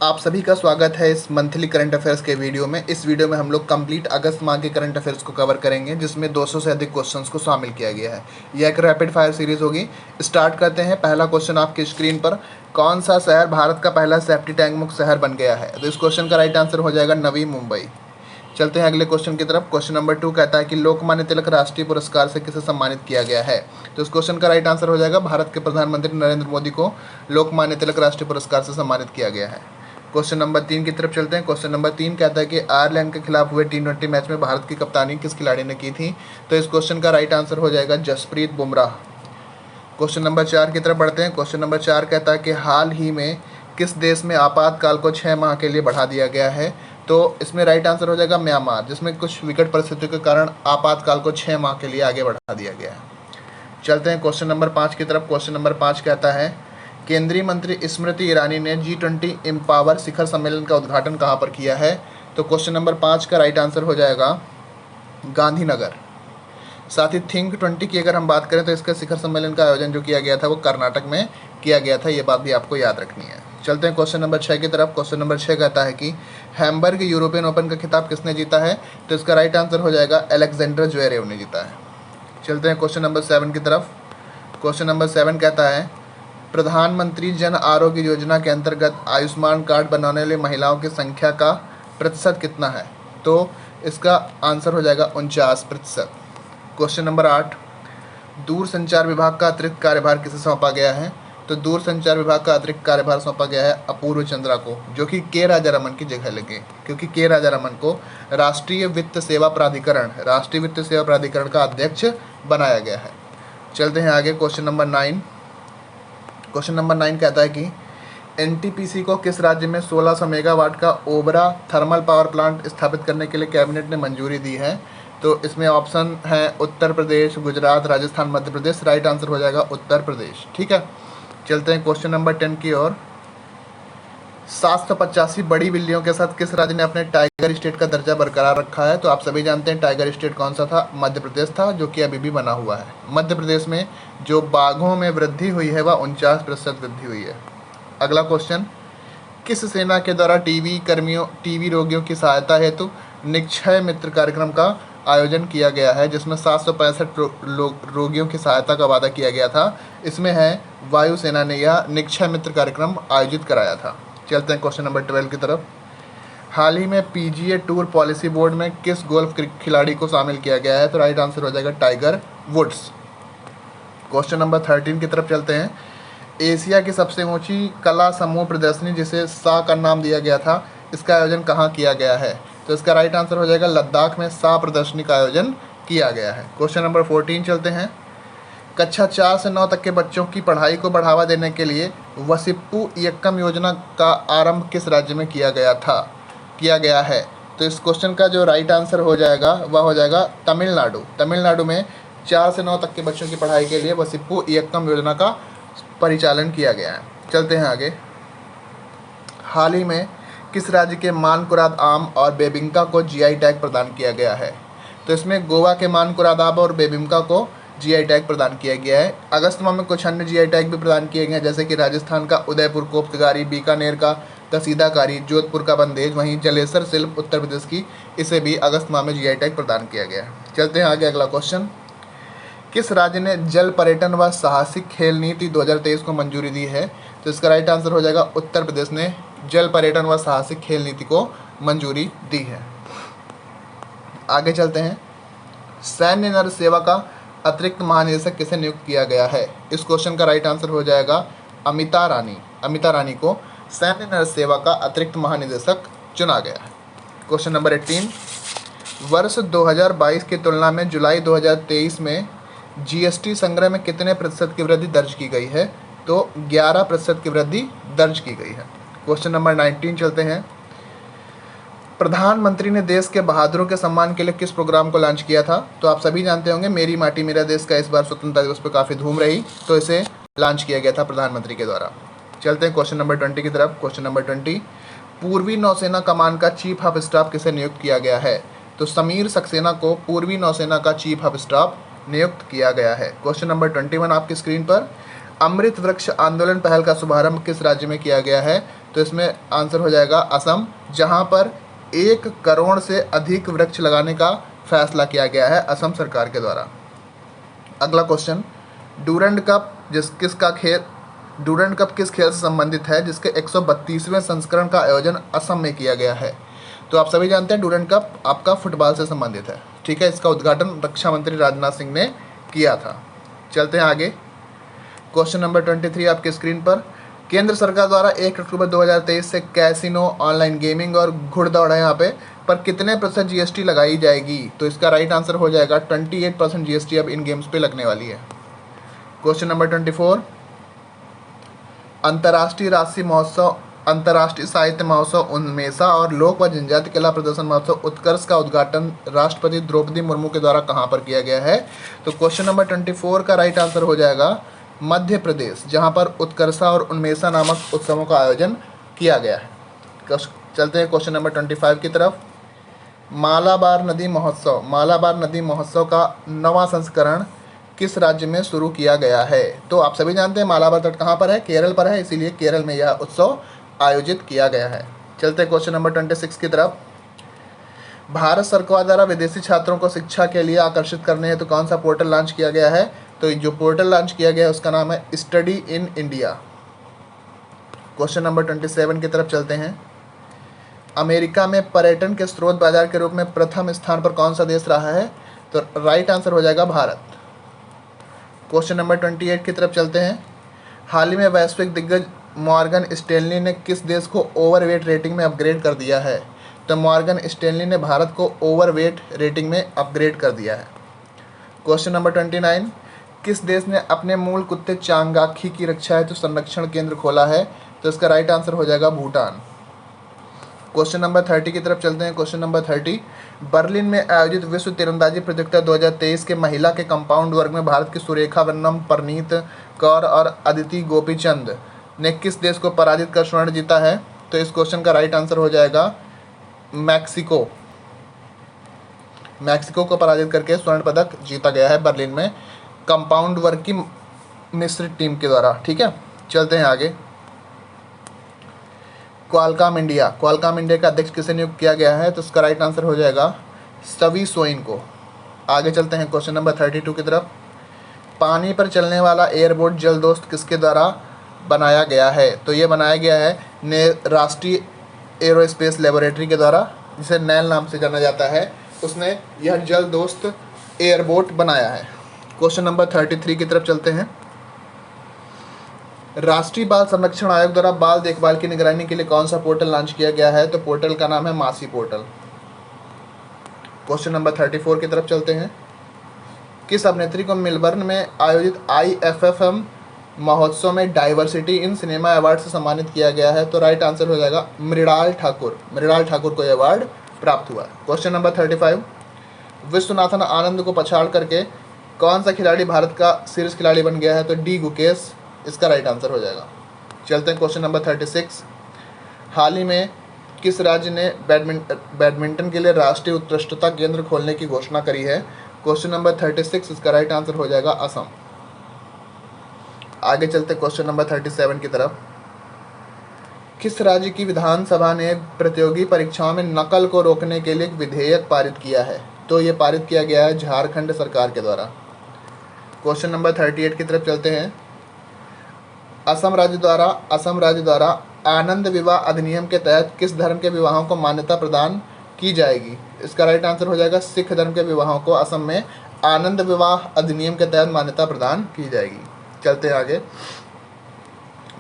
आप सभी का स्वागत है इस मंथली करंट अफेयर्स के वीडियो में। इस वीडियो में हम लोग कंप्लीट अगस्त माह के करंट अफेयर्स को कवर करेंगे, जिसमें 200 से अधिक क्वेश्चंस को शामिल किया गया है। यह एक रैपिड फायर सीरीज होगी। स्टार्ट करते हैं। पहला क्वेश्चन आपकी स्क्रीन पर, कौन सा शहर भारत का पहला सेप्टी टैंक मुक्त शहर बन गया है? तो इस क्वेश्चन का राइट आंसर हो जाएगा नवी मुंबई। चलते हैं अगले क्वेश्चन की तरफ। क्वेश्चन नंबर 2 कहता है कि लोकमान्य तिलक राष्ट्रीय पुरस्कार से किसे सम्मानित किया गया है? तो इस क्वेश्चन का राइट आंसर हो जाएगा भारत के प्रधानमंत्री नरेंद्र मोदी को लोकमान्य तिलक राष्ट्रीय पुरस्कार से सम्मानित किया गया है। क्वेश्चन नंबर 3 की तरफ चलते हैं। क्वेश्चन नंबर 3 कहता है कि आयरलैंड के खिलाफ हुए T20 मैच में भारत की कप्तानी किस खिलाड़ी ने की थी? तो इस क्वेश्चन का राइट आंसर हो जाएगा जसप्रीत बुमराह। क्वेश्चन नंबर 4 की तरफ बढ़ते हैं। क्वेश्चन नंबर 4 कहता है कि हाल ही में किस देश में आपातकाल को 6 माह के लिए बढ़ा दिया गया है? तो इसमें राइट आंसर हो जाएगा म्यांमार, जिसमें कुछ विकट परिस्थितियों के कारण आपातकाल को 6 माह के लिए आगे बढ़ा दिया गया है। चलते हैं क्वेश्चन नंबर 5 की तरफ। क्वेश्चन नंबर 5 कहता है केंद्रीय मंत्री स्मृति ईरानी ने G20 एम्पावर शिखर सम्मेलन का उद्घाटन कहाँ पर किया है? तो क्वेश्चन नंबर 5 का राइट आंसर हो जाएगा गांधीनगर। साथ ही थिंक 20 की अगर हम बात करें तो इसका शिखर सम्मेलन का आयोजन जो किया गया था वो कर्नाटक में किया गया था। ये बात भी आपको याद रखनी है। चलते हैं क्वेश्चन नंबर 6 की तरफ। क्वेश्चन नंबर 6 कहता है कि हैम्बर्ग यूरोपियन ओपन का खिताब किसने जीता है? तो इसका राइट आंसर हो जाएगा अलेक्जेंडर ज्वेरेव ने जीता है। चलते हैं क्वेश्चन नंबर 7 की तरफ। क्वेश्चन नंबर 7 कहता है प्रधानमंत्री जन आरोग्य योजना के अंतर्गत आयुष्मान कार्ड बनाने वाली महिलाओं की संख्या का प्रतिशत कितना है? तो इसका आंसर हो जाएगा 49%। क्वेश्चन नंबर 8, दूरसंचार विभाग का अतिरिक्त कार्यभार किसे सौंपा गया है? तो दूरसंचार विभाग का अतिरिक्त कार्यभार सौंपा गया है अपूर्व चंद्रा को, जो कि के राजारमन की जगह लगे, क्योंकि के राजारमन को राष्ट्रीय वित्त सेवा प्राधिकरण का अध्यक्ष बनाया गया है। चलते हैं आगे। Question number 9। क्वेश्चन नंबर 9 कहता है कि एनटीपीसी को किस राज्य में 1600 मेगावाट का ओबरा थर्मल पावर प्लांट स्थापित करने के लिए कैबिनेट ने मंजूरी दी है? तो इसमें ऑप्शन है उत्तर प्रदेश, गुजरात, राजस्थान, मध्य प्रदेश। राइट आंसर हो जाएगा उत्तर प्रदेश। ठीक है, चलते हैं क्वेश्चन नंबर 10 की ओर। 785 बड़ी बिल्लियों के साथ किस राज्य ने अपने टाइगर स्टेट का दर्जा बरकरार रखा है? तो आप सभी जानते हैं टाइगर स्टेट कौन सा था? मध्य प्रदेश था, जो कि अभी भी बना हुआ है। मध्य प्रदेश में जो बाघों में वृद्धि हुई है वह 49% वृद्धि हुई है। अगला क्वेश्चन, किस सेना के द्वारा टीबी रोगियों की सहायता हेतु निक्षय मित्र कार्यक्रम का आयोजन किया गया है, जिसमें 765 रोगियों की सहायता का वादा किया गया था? इसमें है वायुसेना ने यह निक्षय मित्र कार्यक्रम आयोजित कराया था। चलते हैं क्वेश्चन नंबर 12 की तरफ। हाल ही में पीजीए टूर पॉलिसी बोर्ड में किस गोल्फ खिलाड़ी को शामिल किया गया है? तो राइट आंसर हो जाएगा टाइगर वुड्स। क्वेश्चन नंबर 13 की तरफ चलते हैं। एशिया की सबसे ऊंची कला समूह प्रदर्शनी, जिसे सा का नाम दिया गया था, इसका आयोजन कहाँ किया गया है? तो इसका राइट आंसर हो जाएगा लद्दाख में सा प्रदर्शनी का आयोजन किया गया है। क्वेश्चन नंबर 14 चलते हैं। कक्षा 4 से 9 तक के बच्चों की पढ़ाई को बढ़ावा देने के लिए वसिप्पू इयक्कम योजना का आरंभ किस राज्य में किया गया है? तो इस क्वेश्चन का जो राइट आंसर हो जाएगा वह हो जाएगा तमिलनाडु। तमिलनाडु में 4 से 9 तक के बच्चों की पढ़ाई के लिए वसिप्पू इयक्कम योजना का परिचालन किया गया है। चलते हैं आगे। हाल ही में किस राज्य के मानकुराद आम और बेबिंका को जीआई टैग प्रदान किया गया है? तो इसमें गोवा के मानकुराद आम और बेबिंका को जीआई टैग प्रदान किया गया है। अगस्त माह में कुछ अन्य जीआई टैग भी प्रदान किए गए हैं, जैसे कि राजस्थान का उदयपुर कोफ्तकारी, बीकानेर का कसीदाकारी, जोधपुर का बंदेज, वहीं जलेसर शिल्प उत्तर प्रदेश की, इसे भी अगस्त माह में जीआई टैग प्रदान किया गया है। चलते हैं आगे। अगला क्वेश्चन, किस राज्य ने जल पर्यटन व साहसिक खेल नीति 2023 को मंजूरी दी है? तो इसका राइट आंसर हो जाएगा उत्तर प्रदेश ने जल पर्यटन व साहसिक खेल नीति को मंजूरी दी है। आगे चलते हैं। सैन्य नर सेवा का अतिरिक्त महानिदेशक किसे नियुक्त किया गया है? इस क्वेश्चन का राइट आंसर हो जाएगा अमिता रानी को सैन्य नर सेवा का अतिरिक्त महानिदेशक चुना गया है। क्वेश्चन नंबर 18, वर्ष 2022 की तुलना में जुलाई 2023 में जीएसटी संग्रह में कितने प्रतिशत की वृद्धि दर्ज की गई है? तो 11% की वृद्धि दर्ज की गई है। क्वेश्चन नंबर 19 चलते हैं। प्रधानमंत्री ने देश के बहादुरों के सम्मान के लिए किस प्रोग्राम को लॉन्च किया था? तो आप सभी जानते होंगे मेरी माटी मेरा देश का इस बार स्वतंत्रता दिवस पर काफ़ी धूम रही, तो इसे लॉन्च किया गया था प्रधानमंत्री के द्वारा। चलते हैं क्वेश्चन नंबर 20 की तरफ। क्वेश्चन नंबर 20, पूर्वी नौसेना कमान का चीफ ऑफ स्टाफ किसे नियुक्त किया गया है? तो समीर सक्सेना को पूर्वी नौसेना का चीफ ऑफ स्टाफ नियुक्त किया गया है। क्वेश्चन नंबर 21 आपकी स्क्रीन पर, अमृत वृक्ष आंदोलन पहल का शुभारंभ किस राज्य में किया गया है? तो इसमें आंसर हो जाएगा असम, जहां पर 1 करोड़ से अधिक वृक्ष लगाने का फैसला किया गया है असम सरकार के द्वारा। अगला question, Durand cup Durand cup किस खेल से संबंधित है जिसके 132वें संस्करण का आयोजन असम में किया गया है? तो आप सभी जानते हैं डूरंड कप आपका फुटबॉल से संबंधित है, ठीक है। इसका उद्घाटन रक्षा मंत्री राजनाथ सिंह ने किया था। चलते हैं आगे। क्वेश्चन नंबर 23 आपके स्क्रीन पर, केंद्र सरकार द्वारा 1 अक्टूबर 2023 से कैसीनो, ऑनलाइन गेमिंग और घुड़दौड़ है यहाँ पे पर कितने % जीएसटी लगाई जाएगी? तो इसका राइट आंसर हो जाएगा 28% जीएसटी अब इन गेम्स पे लगने वाली है। क्वेश्चन नंबर 24, अंतर्राष्ट्रीय साहित्य महोत्सव उन्मेषा और लोक व जनजाति कला प्रदर्शन महोत्सव उत्कर्ष का उद्घाटन राष्ट्रपति द्रौपदी मुर्मू के द्वारा कहाँ पर किया गया है? तो क्वेश्चन नंबर 24 का राइट आंसर हो जाएगा मध्य प्रदेश, जहाँ पर उत्कर्षा और उन्मेषा नामक उत्सवों का आयोजन किया गया है। चलते हैं क्वेश्चन नंबर 25 की तरफ। मालाबार नदी महोत्सव का 9वां संस्करण किस राज्य में शुरू किया गया है? तो आप सभी जानते हैं मालाबार तट कहाँ पर है? केरल पर है, इसीलिए केरल में यह उत्सव आयोजित किया गया है। चलते हैं क्वेश्चन नंबर 26 की तरफ। भारत सरकार द्वारा विदेशी छात्रों को शिक्षा के लिए आकर्षित करने हेतु कौन सा पोर्टल लॉन्च किया गया है? तो जो पोर्टल लॉन्च किया गया है उसका नाम है study in India. Question number 27 की तरफ चलते हैं। अमेरिका में पर्यटन के स्रोत बाजार के रूप में प्रथम स्थान पर कौन सा देश रहा है? तो राइट आंसर हो जाएगा भारत। क्वेश्चन नंबर 28 की तरफ चलते हैं। हाल ही में वैश्विक दिग्गज मॉर्गन स्टैनली ने किस देश को ओवरवेट रेटिंग में अपग्रेड कर दिया है? तो मॉर्गन स्टैनली ने भारत को ओवरवेट रेटिंग में अपग्रेड कर दिया है। क्वेश्चन नंबर 29, किस देश ने अपने मूल कुत्ते चांगाखी की रक्षा हेतु संरक्षण केंद्र खोला है? तो इसका राइट आंसर हो जाएगा भूटान। क्वेश्चन नंबर 30 की तरफ चलते हैं। क्वेश्चन नंबर 30, बर्लिन में आयोजित विश्व तीरंदाजी प्रतियोगिता 2023 के महिला के कंपाउंड वर्ग में भारत की सुरेखा वर्णम, परनीत कौर और अदिति गोपीचंद ने किस देश को पराजित कर स्वर्ण जीता है? तो इस क्वेश्चन का राइट आंसर हो जाएगा मैक्सिको को पराजित करके स्वर्ण पदक जीता गया है बर्लिन में कंपाउंड वर्ग की मिश्रित टीम के द्वारा, ठीक है। चलते हैं आगे। क्वालकॉम इंडिया का अध्यक्ष किसे नियुक्त किया गया है? तो इसका राइट आंसर हो जाएगा सवी सोइन को। आगे चलते हैं क्वेश्चन नंबर 32 की तरफ। पानी पर चलने वाला एयरबोट जलदोस्त किसके द्वारा बनाया गया है? तो ये बनाया गया है राष्ट्रीय एरोस्पेस लेबोरेटरी के द्वारा, जिसे नैल नाम से जाना जाता है। उसने यह जलदोस्त एयरबोट बनाया है। क्वेश्चन नंबर 33 की तरफ चलते हैं। राष्ट्रीय बाल संरक्षण आयोग द्वारा बाल देखभाल की निगरानी के लिए कौन सा पोर्टल लॉन्च किया गया है? तो पोर्टल का नाम है मासी पोर्टल। क्वेश्चन नंबर 34 की तरफ चलते हैं। किस अभिनेत्री को मेलबर्न में आयोजित IFFM महोत्सव में डाइवर्सिटी इन सिनेमा अवार्ड से सम्मानित किया गया है? तो राइट आंसर हो जाएगा मृणाल ठाकुर को यह अवार्ड प्राप्त हुआ। क्वेश्चन नंबर 35, विश्वनाथन आनंद को पछाड़ करके कौन सा खिलाड़ी भारत का शीर्ष खिलाड़ी बन गया है? तो डी गुकेश इसका राइट आंसर हो जाएगा। चलते हैं क्वेश्चन नंबर 36, हाल ही में किस राज्य ने बैडमिंटन के लिए राष्ट्रीय उत्कृष्टता केंद्र खोलने की घोषणा करी है? क्वेश्चन नंबर 36 इसका राइट आंसर हो जाएगा असम। आगे चलते क्वेश्चन नंबर 37 की तरफ। किस राज्य की विधानसभा ने प्रतियोगी परीक्षाओं में नकल को रोकने के लिए एक विधेयक पारित किया है? तो ये पारित किया गया है झारखंड सरकार के द्वारा। क्वेश्चन नंबर 38 की तरफ चलते हैं। असम राज्य द्वारा आनंद विवाह अधिनियम के तहत किस धर्म के विवाहों को मान्यता प्रदान की जाएगी? इसका राइट आंसर हो जाएगा सिख धर्म के विवाहों को असम में आनंद विवाह अधिनियम के तहत मान्यता प्रदान की जाएगी। चलते हैं आगे।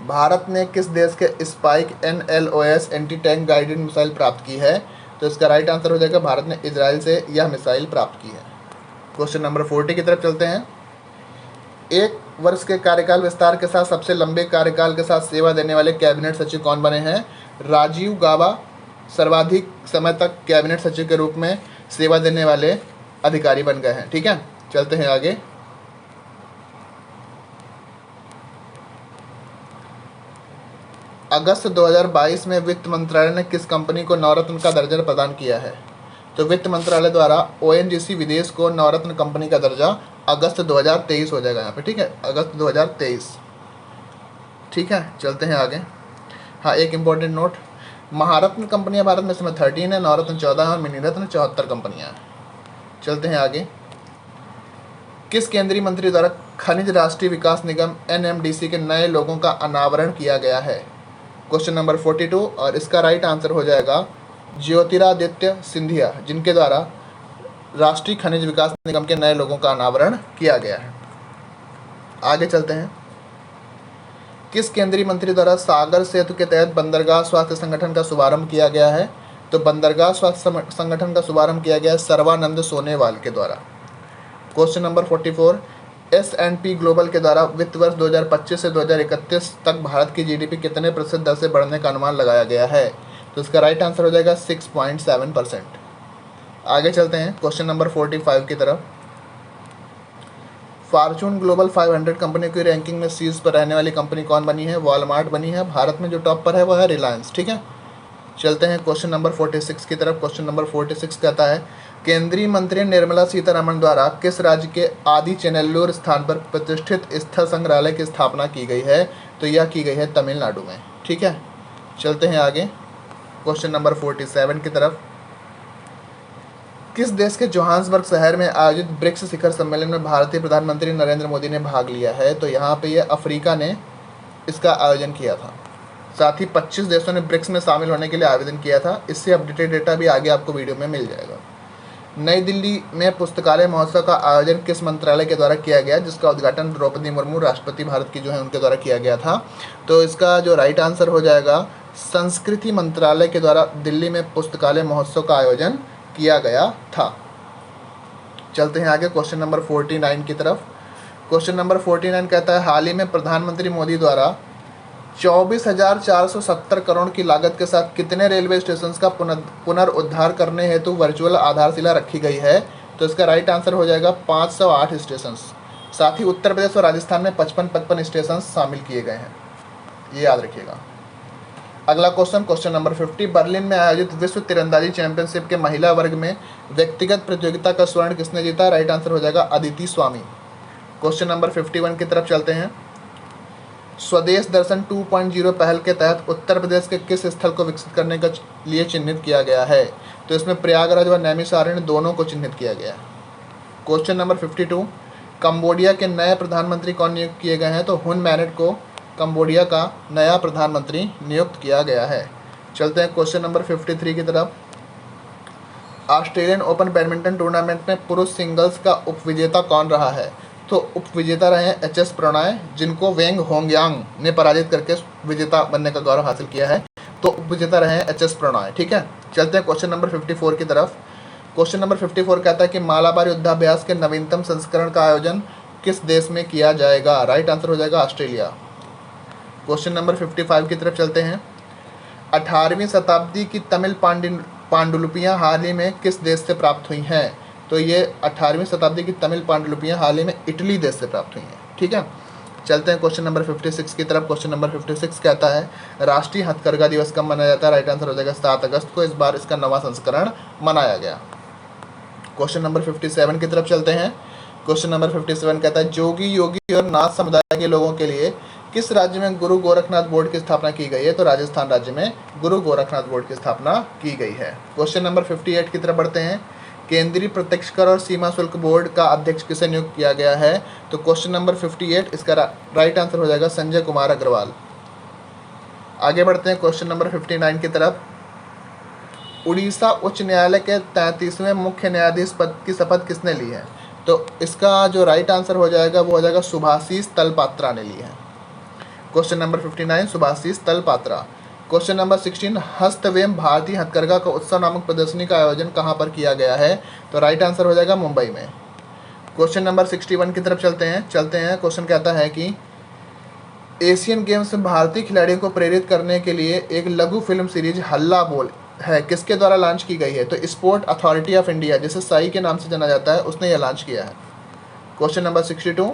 भारत ने किस देश के spike NLOS anti tank guided missile प्राप्त की है? तो इसका राइट आंसर हो जाएगा भारत ने इजराइल से यह मिसाइल प्राप्त की है। क्वेश्चन नंबर 40 की तरफ चलते हैं। 1 वर्ष के कार्यकाल विस्तार के साथ सबसे लंबे कार्यकाल के साथ सेवा देने वाले कैबिनेट सचिव कौन बने हैं? राजीव गाबा सर्वाधिक समय तक कैबिनेट सचिव के रूप में सेवा देने वाले अधिकारी बन गए हैं, ठीक है। चलते हैं आगे। अगस्त 2022 में वित्त मंत्रालय ने किस कंपनी को नवरत्न का दर्जा प्रदान किया है? तो वित्त मंत्रालय द्वारा ONGC विदेश को नवरत्न कंपनी का दर्जा अगस्त 2023 हो जाएगा यहाँ पे, ठीक है, अगस्त 2023। ठीक है, चलते हैं आगे। हाँ, एक इम्पॉर्टेंट नोट, महारत्न कंपनियां भारत में इसमें 13 है, नवरत्न 14 है और मिनी रत्न 74 कंपनियां हैं। चलते हैं आगे। किस केंद्रीय मंत्री द्वारा खनिज राष्ट्रीय विकास निगम NMDC के नए लोगों का अनावरण किया गया है? क्वेश्चन नंबर 42, और इसका राइट आंसर हो जाएगा ज्योतिरादित्य सिंधिया, जिनके द्वारा राष्ट्रीय खनिज विकास निगम के नए लोगों का अनावरण किया गया है। आगे चलते हैं। किस केंद्रीय मंत्री द्वारा सागर सेतु के तहत बंदरगाह स्वास्थ्य संगठन का शुभारंभ किया गया है? तो बंदरगाह स्वास्थ्य संगठन का शुभारंभ किया गया है सर्बानंद सोनोवाल के द्वारा। क्वेश्चन नंबर 44, S&P ग्लोबल के द्वारा वित्त वर्ष 2025 से 2031 तक भारत की GDP कितने प्रतिशत दर से बढ़ने का अनुमान लगाया गया है? तो इसका राइट आंसर हो जाएगा 6.7%। आगे चलते हैं क्वेश्चन नंबर 45 की तरफ। फॉर्चून ग्लोबल 500 कंपनी की रैंकिंग में शीर्ष पर रहने वाली कंपनी कौन बनी है? वॉलमार्ट बनी है। भारत में जो टॉप पर है वो है रिलायंस। ठीक है, चलते हैं क्वेश्चन नंबर 46 की तरफ। क्वेश्चन नंबर 46 कहता है, केंद्रीय मंत्री निर्मला सीतारमण द्वारा किस राज्य के आदि चेनेल्लूर स्थान पर प्रतिष्ठित स्थल संग्रहालय की स्थापना की गई है? तो यह की गई है तमिलनाडु में। ठीक है, चलते हैं आगे क्वेश्चन नंबर 47 की तरफ। किस देश के जोहान्सबर्ग शहर में आयोजित ब्रिक्स शिखर सम्मेलन में भारतीय प्रधानमंत्री नरेंद्र मोदी ने भाग लिया है? तो यहाँ पे ये अफ्रीका ने इसका आयोजन किया था। साथ ही 25 देशों ने ब्रिक्स में शामिल होने के लिए आवेदन किया था। इससे अपडेटेड डेटा भी आगे आपको वीडियो में मिल जाएगा। नई दिल्ली में पुस्तकालय महोत्सव का आयोजन किस मंत्रालय के द्वारा किया गया, जिसका उद्घाटन द्रौपदी मुर्मू राष्ट्रपति भारत की जो है उनके द्वारा किया गया था? तो इसका जो राइट आंसर हो जाएगा संस्कृति मंत्रालय के द्वारा दिल्ली में पुस्तकालय महोत्सव का आयोजन किया गया था। चलते हैं आगे क्वेश्चन नंबर 49 की तरफ। क्वेश्चन नंबर 49 कहता है, हाल ही में प्रधानमंत्री मोदी द्वारा 24,470 करोड़ की लागत के साथ कितने रेलवे स्टेशन का पुनरुद्धार करने हेतु वर्चुअल आधारशिला रखी गई है? तो इसका राइट आंसर हो जाएगा 508 स्टेशन। साथ ही उत्तर प्रदेश और राजस्थान में 55 स्टेशन शामिल किए गए हैं, ये याद रखिएगा। अगला क्वेश्चन, क्वेश्चन नंबर 50, बर्लिन में आयोजित विश्व तीरंदाजी चैंपियनशिप के महिला वर्ग में व्यक्तिगत प्रतियोगिता का स्वर्ण किसने जीता? राइट आंसर हो जाएगा अदिति स्वामी। क्वेश्चन नंबर 51 की तरफ चलते हैं। स्वदेश दर्शन 2.0 पहल के तहत उत्तर प्रदेश के किस स्थल को विकसित करने के लिए चिन्हित किया गया है? तो इसमें प्रयागराज व नैमिषारण्य दोनों को चिन्हित किया गया है। क्वेश्चन नंबर 52, कंबोडिया के नए प्रधानमंत्री कौन नियुक्त किए गए हैं? तो हुन मैनेट को कंबोडिया का नया प्रधानमंत्री नियुक्त किया गया है। चलते हैं क्वेश्चन नंबर 53 की तरफ। ऑस्ट्रेलियन ओपन बैडमिंटन टूर्नामेंट में पुरुष सिंगल्स का उपविजेता कौन रहा है? तो उपविजेता रहे हैं HS प्रणय, जिनको वेंग होंगयांग ने पराजित करके विजेता बनने का गौरव हासिल किया है। तो उपविजेता रहे हैं HS प्रणय। ठीक है, चलते हैं क्वेश्चन नंबर 54 की तरफ। क्वेश्चन नंबर 54 कहता है कि मालाबार युद्धाभ्यास के नवीनतम संस्करण का आयोजन किस देश में किया जाएगा? राइट आंसर हो जाएगा ऑस्ट्रेलिया। क्वेश्चन नंबर 55 की तरफ चलते हैं। 18वीं शताब्दी की तमिल पांडुलिपियाँ हाल ही में किस देश से प्राप्त हुई हैं? तो ये 18वीं शताब्दी की तमिल पांडुलिपियाँ हाल ही में इटली देश से प्राप्त हुई हैं। ठीक है, चलते हैं क्वेश्चन नंबर 56 की तरफ। क्वेश्चन नंबर 56 कहता है, राष्ट्रीय हथकरघा दिवस कब मनाया जाता है? राइट आंसर हो जाएगा 7 अगस्त को। इस बार इसका नवा संस्करण मनाया गया। क्वेश्चन नंबर 57 की तरफ चलते हैं। क्वेश्चन नंबर 57 कहता है, जोगी योगी और नाथ समुदाय के लोगों के लिए किस राज्य में गुरु गोरखनाथ बोर्ड की स्थापना की गई है? तो राजस्थान राज्य में गुरु गोरखनाथ बोर्ड की स्थापना की गई है। क्वेश्चन नंबर 58 की तरफ बढ़ते हैं। केंद्रीय प्रत्यक्ष कर और सीमा शुल्क बोर्ड का अध्यक्ष किसे नियुक्त किया गया है? तो क्वेश्चन नंबर 58 इसका राइट आंसर हो जाएगा संजय कुमार अग्रवाल। आगे बढ़ते हैं क्वेश्चन नंबर 59 की तरफ। उड़ीसा उच्च न्यायालय के 33वें मुख्य न्यायाधीश पद की शपथ किसने ली है? तो इसका जो राइट आंसर हो जाएगा वो हो जाएगा सुभाषीष तलपात्रा ने ली है। Question number 59 Subhashish Talpatra. Question number 16, हस्तवेम भारतीय हथकरघा का उत्सव नामक प्रदर्शनी का आयोजन कहाँ पर किया गया है? तो राइट आंसर हो जाएगा मुंबई में। क्वेश्चन नंबर 61 की तरफ चलते हैं। क्वेश्चन कहता है कि एशियन गेम्स में भारतीय खिलाड़ियों को प्रेरित करने के लिए एक लघु फिल्म सीरीज हल्ला बोल है किसके द्वारा लॉन्च की गई है? तो स्पोर्ट अथॉरिटी ऑफ इंडिया, जिसे साई के नाम से जाना जाता है, उसने यह लॉन्च किया है। क्वेश्चन नंबर 62,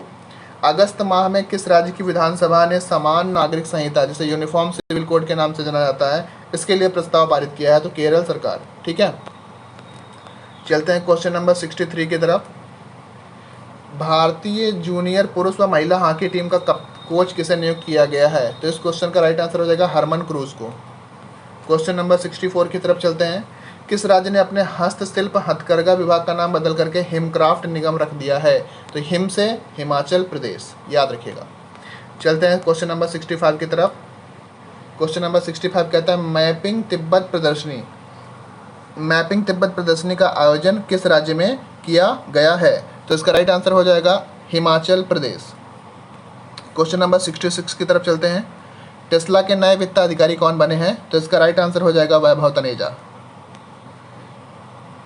अगस्त माह में किस राज्य की विधानसभा ने समान नागरिक संहिता, जिसे यूनिफॉर्म सिविल कोड के नाम से जाना जाता है, इसके लिए प्रस्ताव पारित किया है? तो केरल सरकार। ठीक है, चलते हैं क्वेश्चन नंबर 63 की तरफ। भारतीय जूनियर पुरुष व महिला हॉकी टीम का कोच किसे नियुक्त किया गया है? तो इस क्वेश्चन का राइट आंसर हो जाएगा हरमन क्रूज को। क्वेश्चन नंबर 64 की तरफ चलते हैं। किस राज्य ने अपने हस्तशिल्प हथकरघा विभाग का नाम बदल करके हिमक्राफ्ट निगम रख दिया है? तो हिम से हिमाचल प्रदेश, याद रखिएगा। चलते हैं क्वेश्चन नंबर 65 की तरफ। क्वेश्चन नंबर 65 कहता है मैपिंग तिब्बत प्रदर्शनी। मैपिंग तिब्बत प्रदर्शनी का आयोजन किस राज्य में किया गया है? तो इसका राइट आंसर हो जाएगा हिमाचल प्रदेश। क्वेश्चन नंबर 66 की तरफ चलते हैं। टेस्ला के नए वित्त अधिकारी कौन बने हैं? तो इसका राइट आंसर हो जाएगा वैभव तनेजा।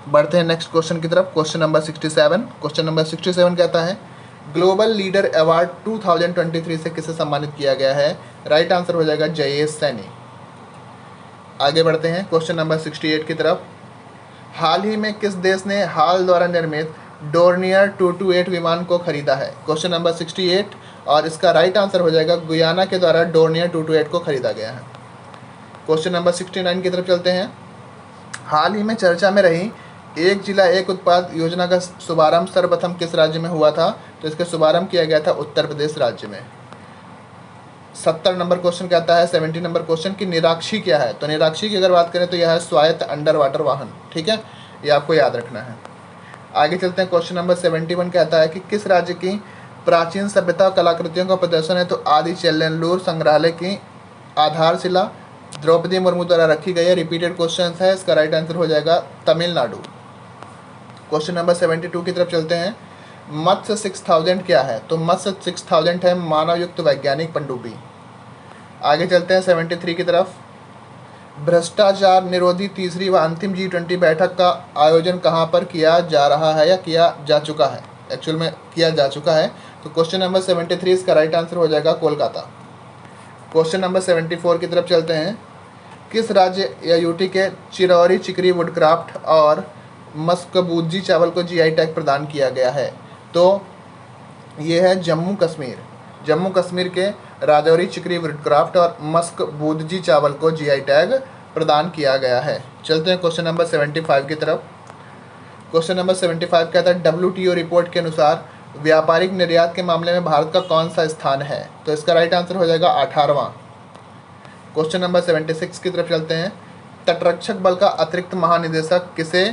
बढ़ते हैं नेक्स्ट क्वेश्चन की तरफ। Question number 67। क्वेश्चन नंबर 67 कहता है ग्लोबल लीडर अवार्ड 2023 से किसे सम्मानित किया गया है? राइट आंसर हो जाएगा जयेश सैनी। आगे बढ़ते हैं क्वेश्चन नंबर 68 की तरफ। हाल ही में किस देश ने हाल द्वारा निर्मित डोर्नियर 228 विमान को खरीदा है? क्वेश्चन नंबर 68 और इसका राइट आंसर हो जाएगा गुयाना के द्वारा डोर्नियर 228 को खरीदा गया है। क्वेश्चन नंबर 69 की तरफ चलते हैं। हाल ही में चर्चा में रही एक जिला एक उत्पाद योजना का शुभारंभ सर्वप्रथम किस राज्य में हुआ था? तो इसका शुभारंभ किया गया था उत्तर प्रदेश राज्य में। 70 नंबर क्वेश्चन कहता है 70 नंबर क्वेश्चन की निराक्षी क्या है? तो निराक्षी की अगर बात करें तो यह है स्वायत्त अंडर वाटर वाहन। ठीक है, ये आपको याद रखना है। आगे चलते हैं। क्वेश्चन नंबर 71 कहता है कि किस राज्य की प्राचीन सभ्यता और कलाकृतियों का प्रदर्शन है? तो आदि चेल्लेनलूर संग्रहालय की आधारशिला द्रौपदी मुर्मू द्वारा रखी गई है। रिपीटेड क्वेश्चन है, इसका राइट आंसर हो जाएगा तमिलनाडु। क्वेश्चन नंबर 72 की तरफ चलते हैं। मत्स्य 6000 क्या है? तो मत्स्य 6000 है मानव युक्त वैज्ञानिक पनडुब्बी। आगे चलते हैं 73 की तरफ। भ्रष्टाचार निरोधी तीसरी व अंतिम G20 बैठक का आयोजन कहाँ पर किया जा रहा है या किया जा चुका है? एक्चुअल में किया जा चुका है। तो क्वेश्चन नंबर 73 इसका राइट आंसर हो जाएगा कोलकाता। क्वेश्चन नंबर 74 की तरफ चलते हैं। किस राज्य या यूटी के चिरौरी चिकरी वुडक्राफ्ट और मस्कबूजी चावल को GI टैग प्रदान किया गया है? तो ये है जम्मू कश्मीर। जम्मू कश्मीर के राजौरी चिकरी वुडक्राफ्ट और मस्कबूजी चावल को GI टैग प्रदान किया गया है। चलते हैं क्वेश्चन नंबर 75 की तरफ। क्वेश्चन नंबर 75 कहता है WTO रिपोर्ट के अनुसार व्यापारिक निर्यात के मामले में भारत का कौन सा स्थान है? तो इसका राइट आंसर हो जाएगा 18वां। क्वेश्चन नंबर 76 की तरफ चलते हैं। तटरक्षक बल का अतिरिक्त महानिदेशक किसे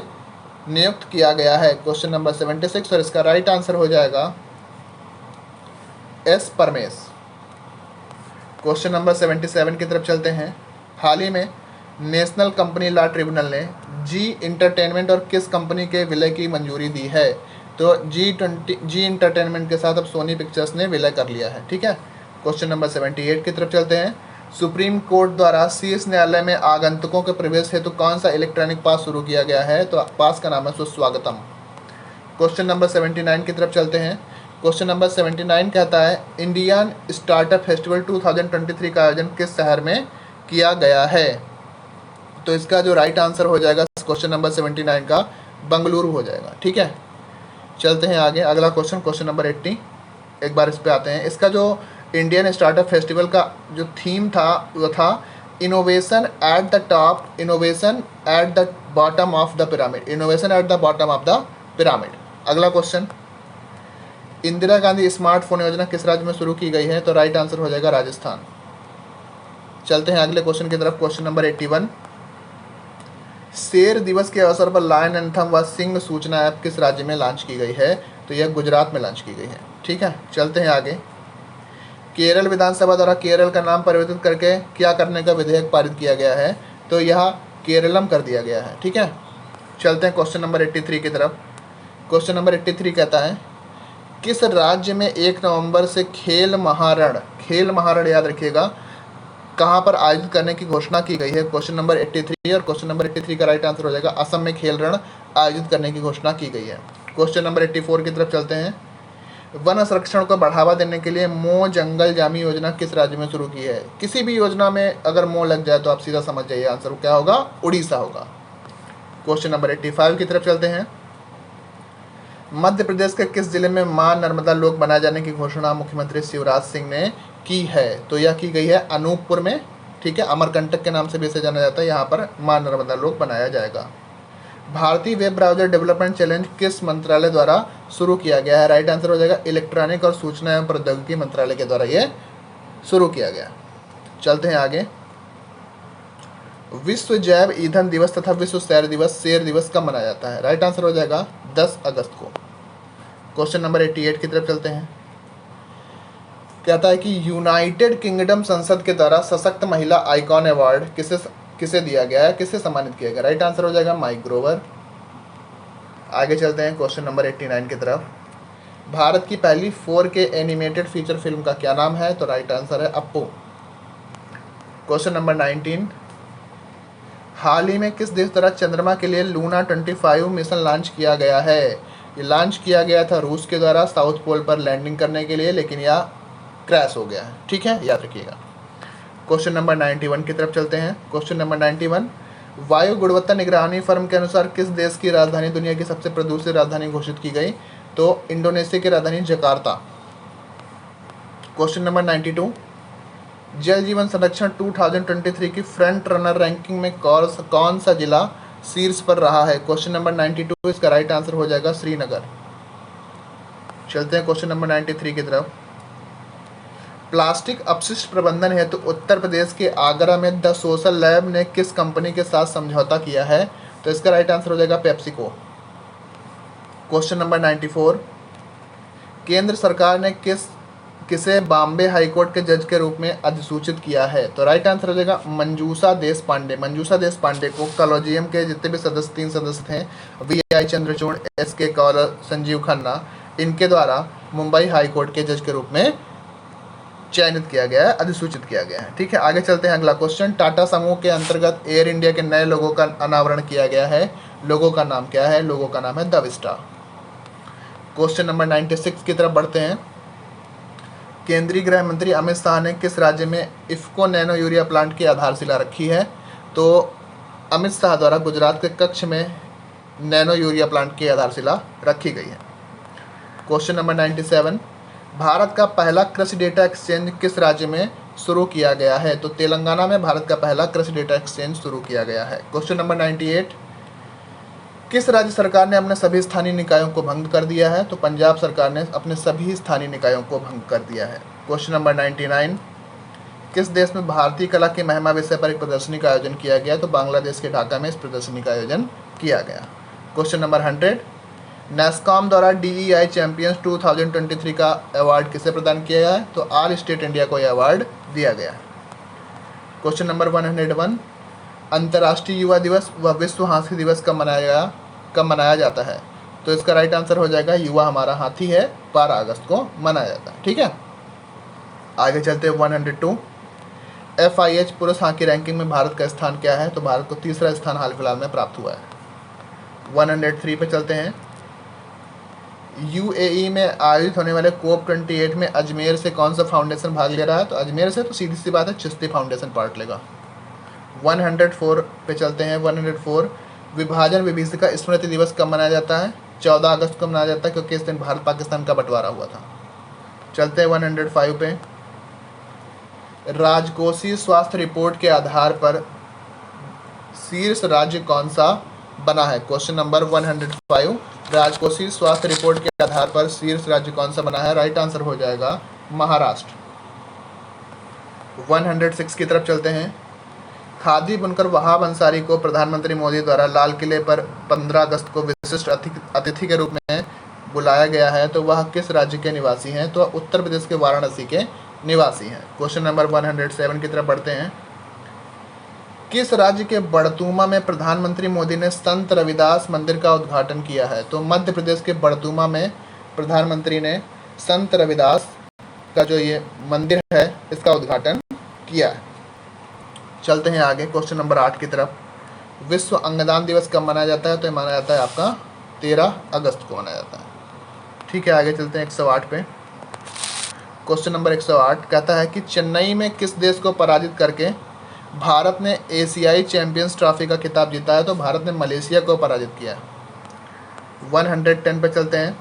नियुक्त किया गया है? क्वेश्चन नंबर 76 और इसका राइट आंसर हो जाएगा S परमेश। क्वेश्चन नंबर 77 की तरफ चलते हैं। हाल ही में नेशनल कंपनी लॉ ट्रिब्यूनल ने जी इंटरटेनमेंट और किस कंपनी के विलय की मंजूरी दी है? तो जी इंटरटेनमेंट के साथ अब सोनी पिक्चर्स ने विलय कर लिया है। ठीक है। क्वेश्चन नंबर 78 की तरफ चलते हैं। सुप्रीम कोर्ट द्वारा शीर्ष न्यायालय में आगंतुकों के प्रवेश हेतु कौन सा इलेक्ट्रॉनिक पास शुरू किया गया है? तो पास का नाम है सुस्वागतम। क्वेश्चन नंबर 79 की तरफ चलते हैं। क्वेश्चन नंबर 79 कहता है इंडियन स्टार्टअप फेस्टिवल 2023 का आयोजन किस शहर में किया गया है? तो इसका जो राइट आंसर हो जाएगा क्वेश्चन नंबर 79 का बंगलुरु हो जाएगा। ठीक है, चलते हैं आगे। अगला क्वेश्चन, क्वेश्चन नंबर 80। एक बार इस पे आते हैं। इसका जो इंडियन स्टार्टअप फेस्टिवल का जो थीम था वो था innovation at the top, innovation at the bottom of the pyramid, innovation at the bottom of the pyramid. अगला क्वेश्चन, इंदिरा गांधी स्मार्टफोन योजना किस राज्य में शुरू की गई है? तो राइट आंसर हो जाएगा राजस्थान। चलते हैं अगले क्वेश्चन की तरफ। Question number 81। शेर दिवस के अवसर पर लायन एंथम व सिंह सूचना ऐप किस राज्य में लॉन्च की गई है? तो यह गुजरात में लॉन्च की गई है। ठीक है, चलते हैं आगे। केरल विधानसभा द्वारा केरल का नाम परिवर्तित करके क्या करने का विधेयक पारित किया गया है? तो यह केरलम कर दिया गया है। ठीक है, चलते हैं क्वेश्चन नंबर 83 की तरफ। क्वेश्चन नंबर 83 कहता है किस राज्य में 1 नवंबर से खेल महारण याद रखिएगा, कहाँ पर आयोजित करने की घोषणा की गई है? क्वेश्चन नंबर 83 और क्वेश्चन नंबर 83 का राइट आंसर हो जाएगा असम में खेल रण आयोजित करने की घोषणा की गई है। क्वेश्चन नंबर 84 की तरफ चलते हैं। वन संरक्षण को बढ़ावा देने के लिए मो जंगल जामी योजना किस राज्य में शुरू की है? किसी भी योजना में अगर मो लग जाए तो आप सीधा समझ जाइए आंसर क्या होगा, उड़ीसा होगा। क्वेश्चन नंबर 85 की तरफ चलते हैं। मध्य प्रदेश के किस जिले में मां नर्मदा लोक बनाए जाने की घोषणा मुख्यमंत्री शिवराज सिंह ने की है? तो यह की गई है अनूपपुर में। ठीक है, अमरकंटक के नाम से भी इसे जाना जाता है। यहाँ पर मां नर्मदा लोक बनाया जाएगा। भारतीय वेब ब्राउजर डेवलपमेंट चैलेंज किस मंत्रालय द्वारा शुरू किया गया है? राइट आंसर हो जाएगा इलेक्ट्रॉनिक और सूचना एवं प्रौद्योगिकी मंत्रालय के द्वारा ये शुरू किया गया। चलते हैं आगे। विश्व जैव ईंधन दिवस तथा विश्व सैर दिवस कब मनाया जाता है? राइट आंसर हो जाएगा 10 अगस्त को। क्वेश्चन नंबर 88 की तरफ चलते हैं। कहता है कि यूनाइटेड किंगडम संसद के द्वारा सशक्त महिला आइकॉन अवार्ड किसे दिया गया है, किसे सम्मानित किया गया? राइट आंसर हो जाएगा माइक ग्रोवर। आगे चलते हैं क्वेश्चन नंबर 89 की तरफ। भारत की पहली 4K एनिमेटेड फीचर फिल्म का क्या नाम है? तो राइट आंसर है अप्पू। Question number 19। हाल ही में किस देश द्वारा चंद्रमा के लिए लूना 25 मिशन लॉन्च किया गया है? ये लॉन्च किया गया था रूस के द्वारा साउथ पोल पर लैंडिंग करने के लिए, लेकिन यह क्रैश हो गया है। ठीक है, याद रखिएगा। क्वेश्चन नंबर 91 की तरफ चलते हैं। Question number 91। वायु गुणवत्ता निगरानी फर्म के अनुसार किस देश की राजधानी दुनिया की सबसे प्रदूषित राजधानी घोषित की गई? तो इंडोनेशिया की राजधानी जकार्ता। Question number 92। जल जीवन संरक्षण 2023 की फ्रंट रनर रैंकिंग में कौन सा जिला शीर्ष पर रहा है? क्वेश्चन नंबर 92, इसका राइट आंसर हो जाएगा श्रीनगर। चलते हैं क्वेश्चन नंबर 93 की तरफ। प्लास्टिक अपशिष्ट प्रबंधन हेतु उत्तर प्रदेश के आगरा में द सोशल लैब ने किस कंपनी के साथ समझौता किया है? तो इसका राइट आंसर हो जाएगा पेप्सिको। Question number 94। केंद्र सरकार ने किसे बॉम्बे हाईकोर्ट के जज के रूप में अधिसूचित किया है? तो राइट आंसर हो जाएगा मंजूषा देश पांडे को कॉलेजियम के जितने भी सदस्य 3 सदस्य थे, VI चंद्रचूड़, SK कौल, संजीव खन्ना, इनके द्वारा मुंबई हाईकोर्ट के जज के रूप में चयनित किया गया है, अधिसूचित किया गया है। ठीक है, आगे चलते हैं। अगला क्वेश्चन। टाटा समूह के अंतर्गत एयर इंडिया के नए लोगों का अनावरण किया गया है। लोगों का नाम क्या है? लोगों का नाम है द विस्टा। क्वेश्चन नंबर 96 की तरफ बढ़ते हैं। केंद्रीय गृह मंत्री अमित शाह ने किस राज्य में इफ्को नैनो यूरिया प्लांट की आधारशिला रखी है? तो अमित शाह द्वारा गुजरात के कच्छ में नैनो यूरिया प्लांट की आधारशिला रखी गई है। Question number 97। भारत का पहला कृषि डेटा एक्सचेंज किस राज्य में शुरू किया गया है? तो तेलंगाना में भारत का पहला कृषि डेटा एक्सचेंज शुरू किया गया है। Question number 98। किस राज्य सरकार ने अपने सभी स्थानीय निकायों को भंग कर दिया है? तो पंजाब सरकार ने अपने सभी स्थानीय निकायों को भंग कर दिया है। Question number 99। किस देश में भारतीय कला की महिमा विषय पर एक प्रदर्शनी का आयोजन किया गया? तो बांग्लादेश के ढाका में इस प्रदर्शनी का आयोजन किया गया। Question number 100। नेस्कॉम द्वारा DEI चैंपियंस 2023 का अवार्ड किसे प्रदान किया गया है? तो ऑल स्टेट इंडिया को यह अवार्ड दिया गया। Question number 101। अंतर्राष्ट्रीय युवा दिवस व विश्व हाथी दिवस कब मनाया जाता है? तो इसका राइट आंसर हो जाएगा युवा हमारा हाथी है, 12 अगस्त को मनाया जाता है। ठीक है, आगे चलते हैं। 102। FIH पुरुष हॉकी रैंकिंग में भारत का स्थान क्या है? तो भारत को 3रा स्थान हाल फिलहाल में प्राप्त हुआ है। 103 पे चलते हैं। UAE में आयोजित होने वाले COP28 में अजमेर से कौन सा फाउंडेशन भाग ले रहा है? तो अजमेर से तो सीधी सी बात है चिश्ती फाउंडेशन पार्ट लेगा। 104 पे चलते हैं। 104। विभाजन विभीषिका स्मृति दिवस कब मनाया जाता है? 14 अगस्त को मनाया जाता है, क्योंकि इस दिन भारत पाकिस्तान का बंटवारा हुआ था। चलते हैं 105 पे। राजकोषीय स्वास्थ्य रिपोर्ट के आधार पर शीर्ष राज्य कौन सा बना है? Question number 105। राजकोषीय स्वास्थ्य रिपोर्ट के आधार पर शीर्ष राज्य कौन सा बना है? राइट आंसर हो जाएगा महाराष्ट्र। 106 की तरफ चलते हैं। खादी बुनकर वहाब अंसारी को प्रधानमंत्री मोदी द्वारा लाल किले पर 15 अगस्त को विशिष्ट अतिथि के रूप में बुलाया गया है, तो वह किस राज्य के निवासी हैं? तो उत्तर प्रदेश के वाराणसी के निवासी हैं। क्वेश्चन नंबर 107 की तरफ बढ़ते हैं। किस राज्य के बड़तूमा में प्रधानमंत्री मोदी ने संत रविदास मंदिर का उद्घाटन किया है? तो मध्य प्रदेश के बड़तूमा में प्रधानमंत्री ने संत रविदास का जो ये मंदिर है इसका उद्घाटन किया है। चलते हैं आगे क्वेश्चन नंबर 8 की तरफ। विश्व अंगदान दिवस कब मनाया जाता है? तो मनाया जाता है आपका 13 अगस्त को मनाया जाता है। ठीक है, आगे चलते हैं 108 पे। क्वेश्चन नंबर 108 कहता है कि चेन्नई में किस देश को पराजित करके भारत ने एशियाई चैंपियंस ट्रॉफी का खिताब जीता है? तो भारत ने मलेशिया को पराजित किया। 110 पे चलते हैं।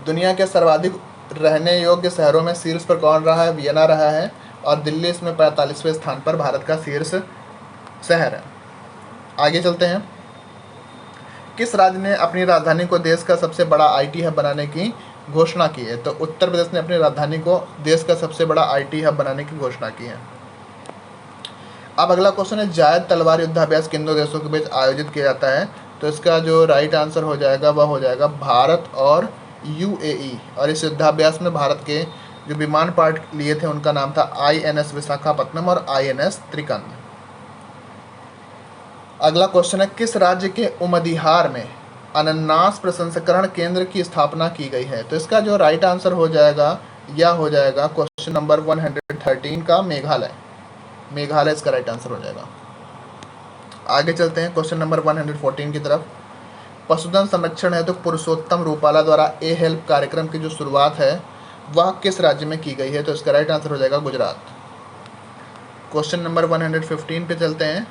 दुनिया के सर्वाधिक रहने योग्य शहरों में शीर्ष पर कौन रहा है? वियना रहा है, और दिल्ली इसमें 45वें स्थान पर भारत का शीर्ष शहर है। आगे चलते हैं। किस राज्य ने अपनी राजधानी को देश का सबसे बड़ा IT हब बनाने की घोषणा की है? तो उत्तर प्रदेश ने अपनी राजधानी को देश का सबसे बड़ा IT हब बनाने की घोषणा की है। अब अगला क्वेश्चन है, जायद तलवार युद्धाभ्यास किन दो देशों के बीच आयोजित किया जाता है? तो इसका जो राइट आंसर हो जाएगा वह हो जाएगा भारत और UAE। और इस युद्धाभ्यास में भारत के जो विमान पार्ट लिए थे उनका नाम था INS विशाखापत्तनम और INS त्रिकंद। अगला क्वेश्चन है, किस राज्य के उमदिहार में अनन्नास प्रसंस्करण केंद्र की स्थापना की गई है? तो इसका जो राइट आंसर हो जाएगा यह हो जाएगा क्वेश्चन नंबर 113 का मेघालय। मेघालय इसका राइट आंसर हो जाएगा। आगे चलते हैं क्वेश्चन नंबर 114 की तरफ। पशुधन संरक्षण हेतु पुरुषोत्तम रूपाला द्वारा हेल्प कार्यक्रम की जो शुरुआत है वह किस राज्य में की गई है? तो इसका राइट आंसर हो जाएगा गुजरात। क्वेश्चन नंबर 115 पे चलते हैं।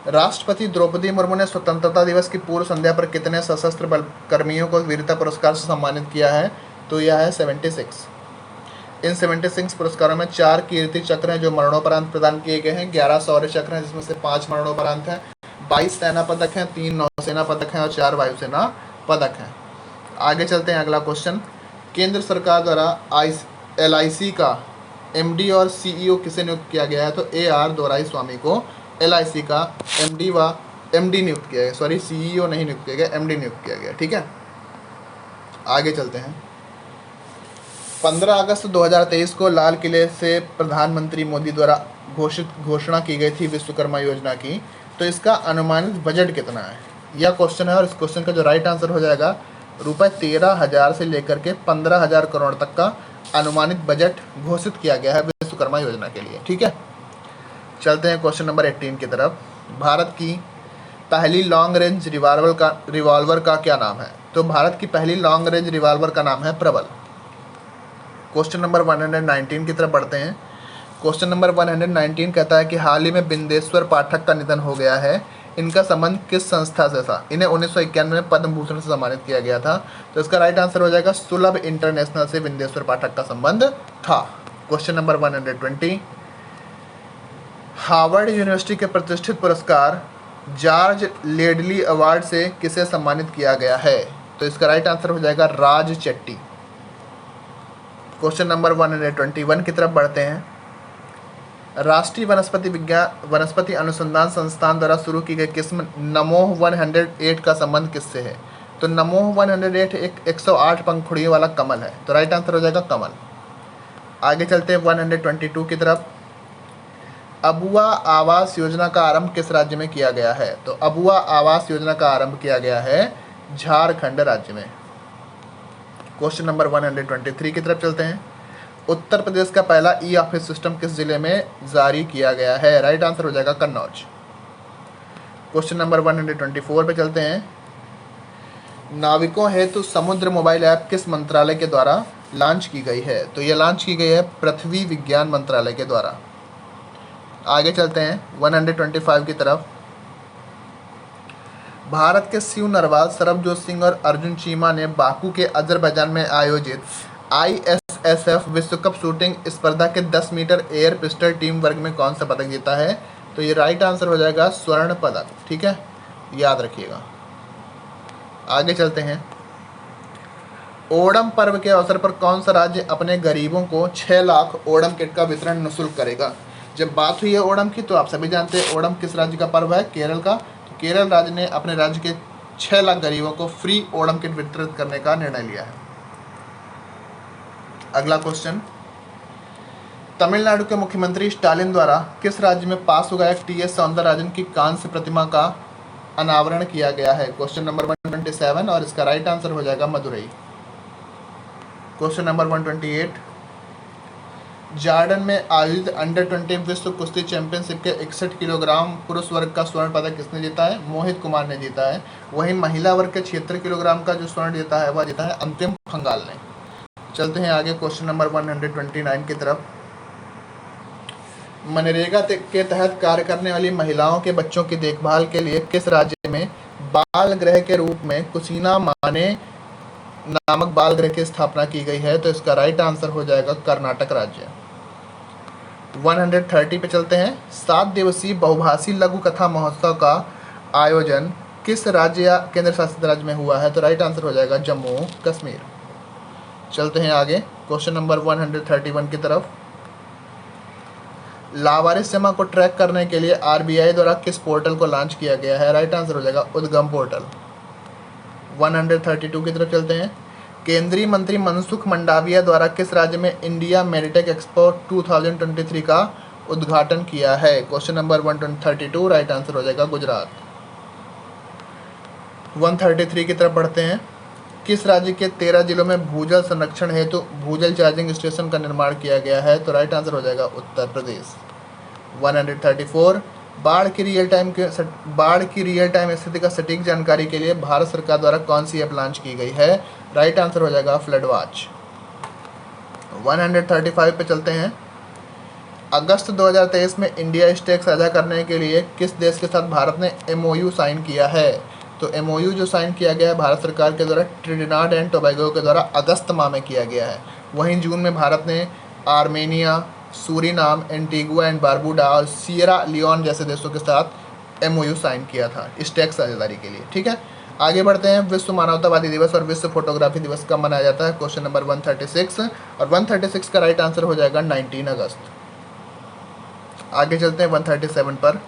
राष्ट्रपति द्रौपदी मुर्मू ने स्वतंत्रता दिवस की पूर्व संध्या पर कितने सशस्त्र बल कर्मियों को वीरता पुरस्कार से सम्मानित किया है? तो यह है 76। इन 76 पुरस्कारों में 4 कीर्ति चक्र हैं जो मरणोपरांत प्रदान किए गए हैं, 11 शौर्य चक्र हैं जिसमें से 5 मरणोपरांत हैं, 22 सेना पदक हैं, 3 नौसेना पदक हैं और 4 वायुसेना पदक हैं। आगे चलते हैं, अगला क्वेश्चन। केंद्र सरकार द्वारा LIC का MD और CEO किसे नियुक्त किया गया है? तो AR दोराईस्वामी को LIC का MD नियुक्त किया गया, सॉरी CEO नहीं नियुक्त किया गया, MD नियुक्त किया गया। ठीक है, आगे चलते हैं। 15 अगस्त 2023 को लाल किले से प्रधानमंत्री मोदी द्वारा घोषणा की गई थी विश्वकर्मा योजना की। तो इसका अनुमानित बजट कितना है? यह क्वेश्चन है और इस क्वेश्चन का जो राइट आंसर हो जाएगा रुपये 13,000 से लेकर के 15,000 करोड़ तक का अनुमानित बजट घोषित किया गया है विश्वकर्मा योजना के लिए। ठीक है, चलते हैं क्वेश्चन नंबर 18 की तरफ। भारत की पहली लॉन्ग रेंज रिवॉल्वर का क्या नाम है? तो भारत की पहली लॉन्ग रेंज रिवॉल्वर का नाम है प्रबल। क्वेश्चन नंबर 119 की तरफ बढ़ते हैं। क्वेश्चन नंबर 119 कहता है कि हाल ही में बिंदेश्वर पाठक का निधन हो गया है, इनका संबंध किस संस्था से था? इन्हें 1991 में पद्म भूषण से सम्मानित किया गया था। तो इसका राइट आंसर हो जाएगा सुलभ इंटरनेशनल से बिंदेश्वर पाठक का संबंध था। क्वेश्चन नंबर 120, हार्वर्ड यूनिवर्सिटी के प्रतिष्ठित पुरस्कार जॉर्ज लेडली अवार्ड से किसे सम्मानित किया गया है? तो इसका राइट आंसर हो जाएगा राज चेट्टी। क्वेश्चन नंबर 121 की तरफ बढ़ते हैं। राष्ट्रीय वनस्पति अनुसंधान संस्थान द्वारा शुरू की गई किस्म नमोह 108 का संबंध किससे है? तो नमोह 108 एक 108 पंखुड़ियों वाला कमल है। तो राइट आंसर हो जाएगा कमल। आगे चलते हैं 122 की तरफ। अबुआ आवास योजना का आरंभ किस राज्य में किया गया है? तो अबुआ आवास योजना का आरंभ किया गया है झारखंड राज्य में। क्वेश्चन नंबर 123 की तरफ चलते हैं। उत्तर प्रदेश का पहला ऑफिस सिस्टम किस जिले में जारी किया गया है? राइट आंसर हो जाएगा कन्नौज। क्वेश्चन नंबर 124 पे चलते हैं। नाविकों हेतु समुद्र मोबाइल ऐप किस मंत्रालय के द्वारा लॉन्च की गई है? तो ये लॉन्च की गई है पृथ्वी विज्ञान मंत्रालय के द्वारा। आगे चलते हैं 125 की तरफ। भारत के शिव नरवाल, सरबजोत सिंह और अर्जुन चीमा ने बाकू के अजरबैजान में आयोजित ISSF विश्व कप शूटिंग स्पर्धा के 10 मीटर एयर पिस्टल टीम वर्ग में कौन सा पदक जीता है? तो ये राइट आंसर हो जाएगा स्वर्ण पदक। ठीक है, याद रखिएगा। आगे चलते हैं। ओणम पर्व के अवसर पर कौन सा राज्य अपने गरीबों को 6 लाख ओणम किट का वितरण निःशुल्क करेगा? जब बात हुई है ओणम की तो आप सभी जानते हैं ओणम किस राज्य का पर्व है? केरल का। तो केरल राज्य ने अपने राज्य के 6 लाख गरीबों को फ्री ओणम किट वितरित करने का निर्णय लिया है। अगला क्वेश्चन। तमिलनाडु के मुख्यमंत्री स्टालिन द्वारा किस राज्य में पास हो गया TS सौंदरराजन की कांस्य प्रतिमा का अनावरण किया गया है? क्वेश्चन नंबर 127 और इसका राइट आंसर हो जाएगा मदुरई। Question number 128। जॉर्डन में आयोजित अंडर 20 विश्व कुश्ती चैंपियनशिप के 61 किलोग्राम पुरुष वर्ग का स्वर्ण पदक किसने जीता है? मोहित कुमार ने जीता है। वहीं महिला वर्ग के 76 किलोग्राम का जो स्वर्ण जीता है वह जीता है अंतिम फंगाल ने। चलते हैं आगे क्वेश्चन नंबर 129 की तरफ। मनरेगा के तहत कार्य करने वाली महिलाओं के बच्चों की देखभाल के लिए किस राज्य में बाल गृह के रूप में कुसीना माने नामक बाल गृह की स्थापना की गई है? तो इसका राइट आंसर हो जाएगा कर्नाटक राज्य। 130 पे चलते हैं। 7 दिवसीय बहुभाषी लघु कथा महोत्सव का आयोजन किस राज्य या केंद्र शासित राज्य में हुआ है? तो राइट आंसर हो जाएगा जम्मू कश्मीर। चलते हैं आगे क्वेश्चन नंबर 131 की तरफ। लावारिस जमा को ट्रैक करने के लिए आरबीआई द्वारा किस पोर्टल को लॉन्च किया गया है? राइट आंसर हो जाएगा उद्गम पोर्टल। 132 की तरफ चलते हैं। केंद्रीय मंत्री मनसुख मंडाविया द्वारा किस राज्य में इंडिया मेडिटेक एक्सपो 2023 का उद्घाटन किया है? क्वेश्चन नंबर 132 राइट आंसर हो जाएगा गुजरात। 133 की तरफ बढ़ते हैं। किस राज्य के 13 जिलों में भूजल संरक्षण हेतु भूजल चार्जिंग स्टेशन का निर्माण किया गया है? तो राइट आंसर हो जाएगा उत्तर प्रदेश। 134 बाढ़ की रियल टाइम स्थिति का सटीक जानकारी के लिए भारत सरकार द्वारा कौन सी ऐप लॉन्च की गई है? राइट आंसर हो जाएगा फ्लड वॉच। 135 पे चलते हैं। अगस्त 2023 में इंडिया स्टेक साझा करने के लिए किस देश के साथ भारत ने एमओयू साइन किया है? तो एमओयू जो साइन किया गया है भारत सरकार के द्वारा ट्रिनिडाड एंड टोबैगो के द्वारा अगस्त माह में किया गया है। वहीं जून में भारत ने आर्मेनिया, सूरीनाम, एंटीगुआ एंड बारबूडा और सियरा लियोन जैसे देशों के साथ एमओयू साइन किया था स्टेक साझेदारी के लिए। ठीक है, आगे बढ़ते हैं। विश्व मानवतावादी दिवस और विश्व फोटोग्राफी दिवस कब मनाया जाता है? क्वेश्चन नंबर 136 और 136 का राइट आंसर हो जाएगा 19 अगस्त। आगे चलते हैं 137 पर।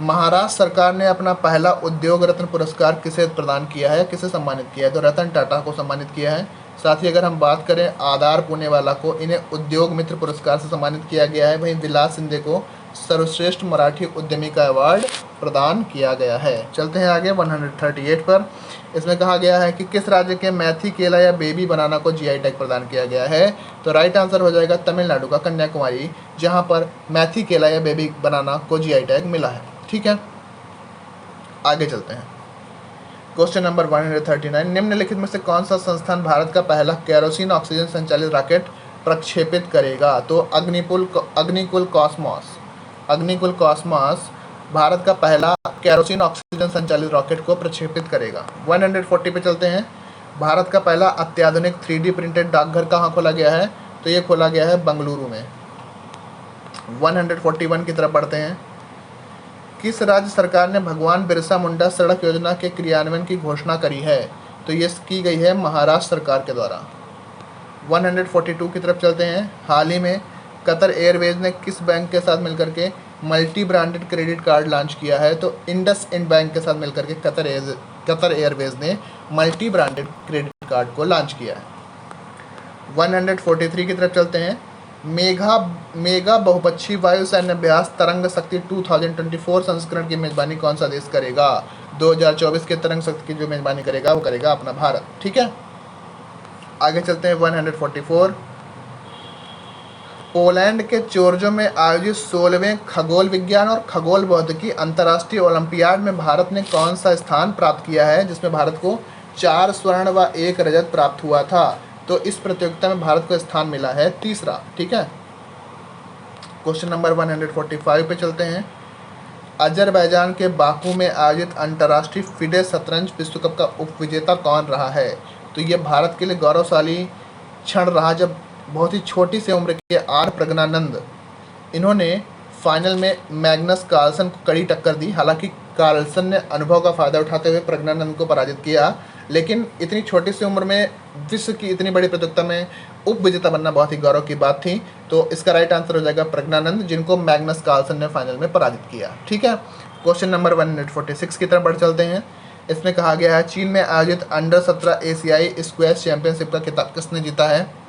महाराष्ट्र सरकार ने अपना पहला उद्योग रत्न पुरस्कार किसे प्रदान किया है, किसे सम्मानित किया है? तो रतन टाटा को सम्मानित किया है। साथ ही अगर हम बात करें आधार पुणेवाला को, इन्हें उद्योग मित्र पुरस्कार से सम्मानित किया गया है। वहीं विलास शिंदे को सर्वश्रेष्ठ मराठी उद्यमी का अवार्ड प्रदान किया गया है। चलते हैं आगे 138 पर। इसमें कहा गया है कि किस राज्य के मैथी केला या बेबी बनाना को जीआई टैग प्रदान किया गया है? तो राइट आंसर हो जाएगा तमिलनाडु का कन्याकुमारी, जहां पर मैथी केला या बेबी बनाना को जीआई टैग मिला है। ठीक है, आगे चलते हैं। Question number 139। निम्नलिखित में से कौन सा संस्थान भारत का पहला केरोसिन ऑक्सीजन संचालित रॉकेट प्रक्षेपित करेगा? तो अग्निकुल कॉस्मॉस भारत का पहला केरोसिन ऑक्सीजन संचालित रॉकेट को प्रक्षेपित करेगा। 140 पे चलते हैं। भारत का पहला अत्याधुनिक 3D प्रिंटेड डाकघर कहाँ खोला गया है? तो ये खोला गया है बेंगलुरु में। 141 की तरफ बढ़ते हैं। किस राज्य सरकार ने भगवान बिरसा मुंडा सड़क योजना के क्रियान्वयन की घोषणा करी है? तो ये की गई है महाराष्ट्र सरकार के द्वारा। 142 की तरफ चलते हैं। हाल ही में कतर एयरवेज ने किस बैंक के साथ मिलकर के multi branded credit card launch किया है? तो इंडसइंड बैंक के साथ मिलकर के कतर एयरवेज ने मल्टी ब्रांडेड क्रेडिट कार्ड को लॉन्च किया है। 143 की तरफ चलते हैं। मेगा बहुपक्षीय वायुसैन्य अभ्यास तरंग शक्ति 2024 संस्करण की मेजबानी कौन सा देश करेगा? 2024 के तरंग शक्ति की जो मेजबानी करेगा वो करेगा अपना भारत। ठीक है, आगे चलते हैं 144। पोलैंड के चोर्जो में आयोजित 16वें खगोल विज्ञान और खगोल भौतिकी अंतर्राष्ट्रीय ओलंपियाड में भारत ने कौन सा स्थान प्राप्त किया है, जिसमें भारत को 4 स्वर्ण व 1 रजत प्राप्त हुआ था? तो इस प्रतियोगिता में भारत को स्थान मिला है 3रा। ठीक है, क्वेश्चन नंबर 145 पे चलते हैं। अजरबैजान के बाकू में आयोजित अंतर्राष्ट्रीय फिडे शतरंज विश्व कप का उपविजेता कौन रहा है? तो ये भारत के लिए गौरवशाली क्षण रहा जब बहुत ही छोटी सी उम्र के आर प्रज्ञानंद, इन्होंने फाइनल में मैग्नस कार्लसन को कड़ी टक्कर दी। हालांकि कार्लसन ने अनुभव का फ़ायदा उठाते हुए प्रज्ञानंद को पराजित किया, लेकिन इतनी छोटी सी उम्र में विश्व की इतनी बड़ी प्रतियोगिता में उप विजेता बनना बहुत ही गौरव की बात थी। तो इसका राइट आंसर हो जाएगा प्रज्ञानंद, जिनको मैग्नस कार्लसन ने फाइनल में पराजित किया। ठीक है, क्वेश्चन नंबर 146 की तरफ बढ़ चलते हैं। इसमें कहा गया है चीन में आयोजित अंडर 17 एशियाई स्क्वैश चैंपियनशिप का खिताब किसने जीता है?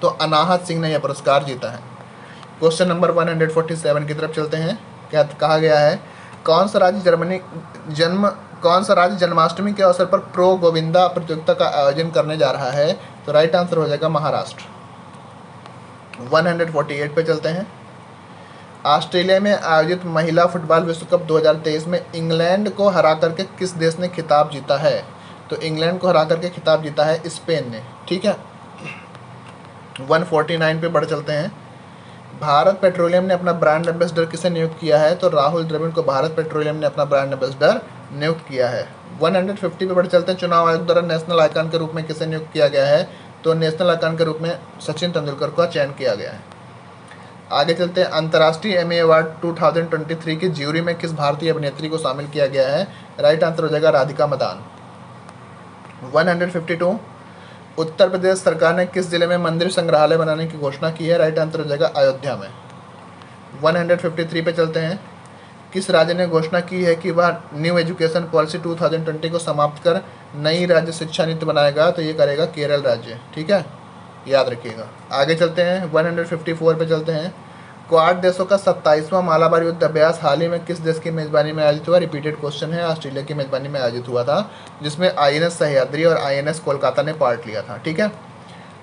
तो अनाहत सिंह ने यह पुरस्कार जीता है। क्वेश्चन नंबर 147 की तरफ चलते हैं। कहा गया है कौन सा राज्य जन्माष्टमी के अवसर पर प्रो गोविंदा प्रतियोगिता का आयोजन करने जा रहा है? तो राइट आंसर हो जाएगा महाराष्ट्र। 148 पे चलते हैं। ऑस्ट्रेलिया में आयोजित महिला फुटबॉल विश्व कप 2023 में इंग्लैंड को हरा करके किस देश ने खिताब जीता है? तो इंग्लैंड को हरा करके खिताब जीता है स्पेन ने। ठीक है, 149 पे बढ़ चलते हैं। भारत पेट्रोलियम ने अपना ब्रांड एम्बेसडर किसे नियुक्त किया है? तो राहुल द्रविड़ को भारत पेट्रोलियम ने अपना ब्रांड एम्बेसडर नियुक्त किया है। 150 पे बढ़ चलते हैं। चुनाव आयोग द्वारा नेशनल आइकन के रूप में किसे नियुक्त किया गया है? तो नेशनल आइकन के रूप में सचिन तेंदुलकर का चयन किया गया है। आगे चलते हैं। अंतर्राष्ट्रीय एमी अवार्ड 2023 की ज्यूरी में किस भारतीय अभिनेत्री को शामिल किया गया है? राइट आंसर हो जाएगा राधिका मदान। 152 उत्तर प्रदेश सरकार ने किस जिले में मंदिर संग्रहालय बनाने की घोषणा की है? राइट आंसर हो जाएगा अयोध्या में। 153 पे चलते हैं। किस राज्य ने घोषणा की है कि वह न्यू एजुकेशन पॉलिसी 2020 को समाप्त कर नई राज्य शिक्षा नीति बनाएगा? तो ये करेगा केरल राज्य। ठीक है, याद रखिएगा। आगे चलते हैं, 154 पे चलते हैं। क्वाड देशों का 27वां मालाबार युद्ध अभ्यास हाल ही में किस देश की मेजबानी में आयोजित हुआ? रिपीटेड क्वेश्चन है। ऑस्ट्रेलिया की मेजबानी में आयोजित हुआ था, जिसमें INS सह्याद्री और INS कोलकाता ने पार्ट लिया था। ठीक है,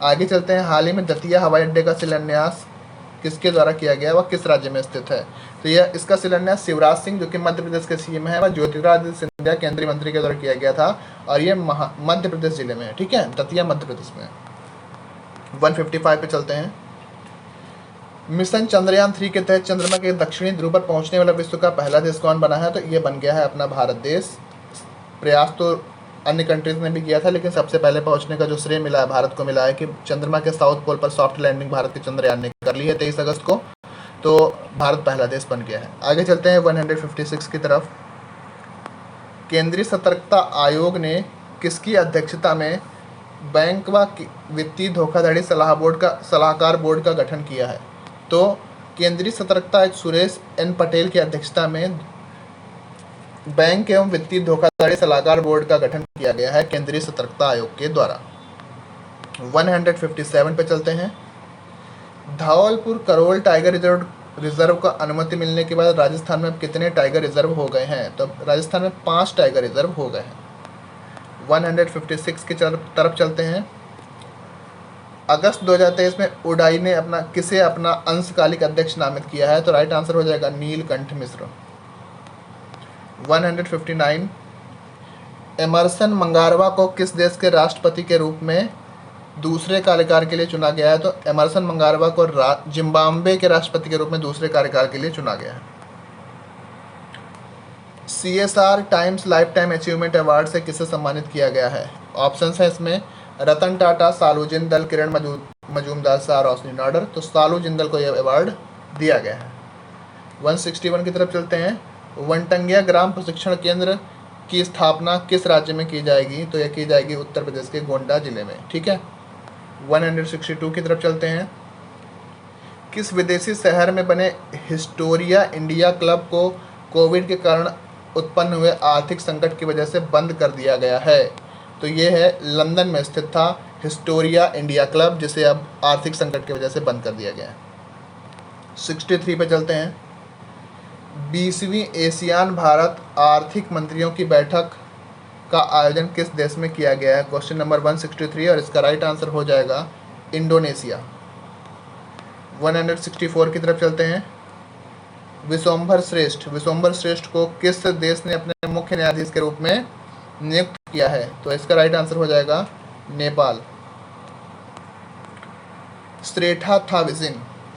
आगे चलते हैं। हाल ही में दतिया हवाई अड्डे का शिलान्यास किसके द्वारा किया गया? वह किस राज्य में स्थित है? तो यह इसका शिलान्यास शिवराज सिंह, जो कि मध्य प्रदेश के CM है, वह ज्योतिरादित्य सिंधिया केंद्रीय मंत्री के द्वारा किया गया था, और ये मध्य प्रदेश जिले में है। ठीक है, दतिया मध्य प्रदेश में। 155 पे चलते हैं। मिशन चंद्रयान 3 के तहत चंद्रमा के दक्षिणी ध्रुव पर पहुंचने वाला विश्व का पहला देश कौन बना है? तो ये बन गया है अपना भारत देश। प्रयास तो अन्य कंट्रीज ने भी किया था, लेकिन सबसे पहले पहुंचने का जो श्रेय मिला है भारत को मिला है कि चंद्रमा के साउथ पोल पर सॉफ्ट लैंडिंग भारत के चंद्रयान ने कर ली है 23 अगस्त को। तो भारत पहला देश बन गया है। आगे चलते हैं 156 की तरफ। केंद्रीय सतर्कता आयोग ने किसकी अध्यक्षता में बैंक व वित्तीय धोखाधड़ी सलाहकार बोर्ड का गठन किया है? तो केंद्रीय सतर्कता आयुक्त सुरेश N पटेल की अध्यक्षता में बैंक एवं वित्तीय धोखाधड़ी सलाहकार बोर्ड का गठन किया गया है केंद्रीय सतर्कता आयोग के द्वारा। 157 पे चलते हैं। धौलपुर करोल टाइगर रिजर्व को अनुमति मिलने के बाद राजस्थान में कितने टाइगर रिजर्व हो गए हैं? तो राजस्थान में 5 टाइगर रिजर्व हो गए हैं। 156 की तरफ चलते हैं। अगस्त 2023 में उडाई ने किसे अपना अंशकालिक अध्यक्ष नामित किया है? तो राइट आंसर हो जाएगा नीलकंठ मिश्र। 159। एमरसन मंगारवा को किस देश के राष्ट्रपति के रूप में दूसरे कार्यकाल के लिए चुना गया है? तो एमरसन मंगारवा को जिम्बाब्वे के राष्ट्रपति के रूप में दूसरे कार्यकाल के लिए चुना गया है। CSR times life time achievement award से किसे सम्मानित किया गया है? ऑप्शंस है इसमें रतन टाटा, सालू जिंदल, किरण मजूमदार शाह, रोशनी नाडर। तो सालू जिंदल को यह अवार्ड दिया गया है। 161 की तरफ चलते हैं। वनटंगिया ग्राम प्रशिक्षण केंद्र की स्थापना किस राज्य में की जाएगी? तो यह की जाएगी उत्तर प्रदेश के गोंडा जिले में। ठीक है, 162 की तरफ चलते हैं। किस विदेशी शहर में बने हिस्टोरिया इंडिया क्लब को कोविड के कारण उत्पन्न हुए आर्थिक संकट की वजह से बंद कर दिया गया है? तो ये है लंदन में स्थित था हिस्टोरिया इंडिया क्लब, जिसे अब आर्थिक संकट की वजह से बंद कर दिया गया है। 63 पे चलते हैं। 20वीं एशियान भारत आर्थिक मंत्रियों की बैठक का आयोजन किस देश में किया गया है? क्वेश्चन नंबर 163, और इसका राइट आंसर हो जाएगा इंडोनेशिया। 164 की तरफ चलते हैं। विशंभर श्रेष्ठ को किस देश ने अपने मुख्य न्यायाधीश के रूप में नियुक्त किया है? तो इसका राइट आंसर हो जाएगा नेपाल।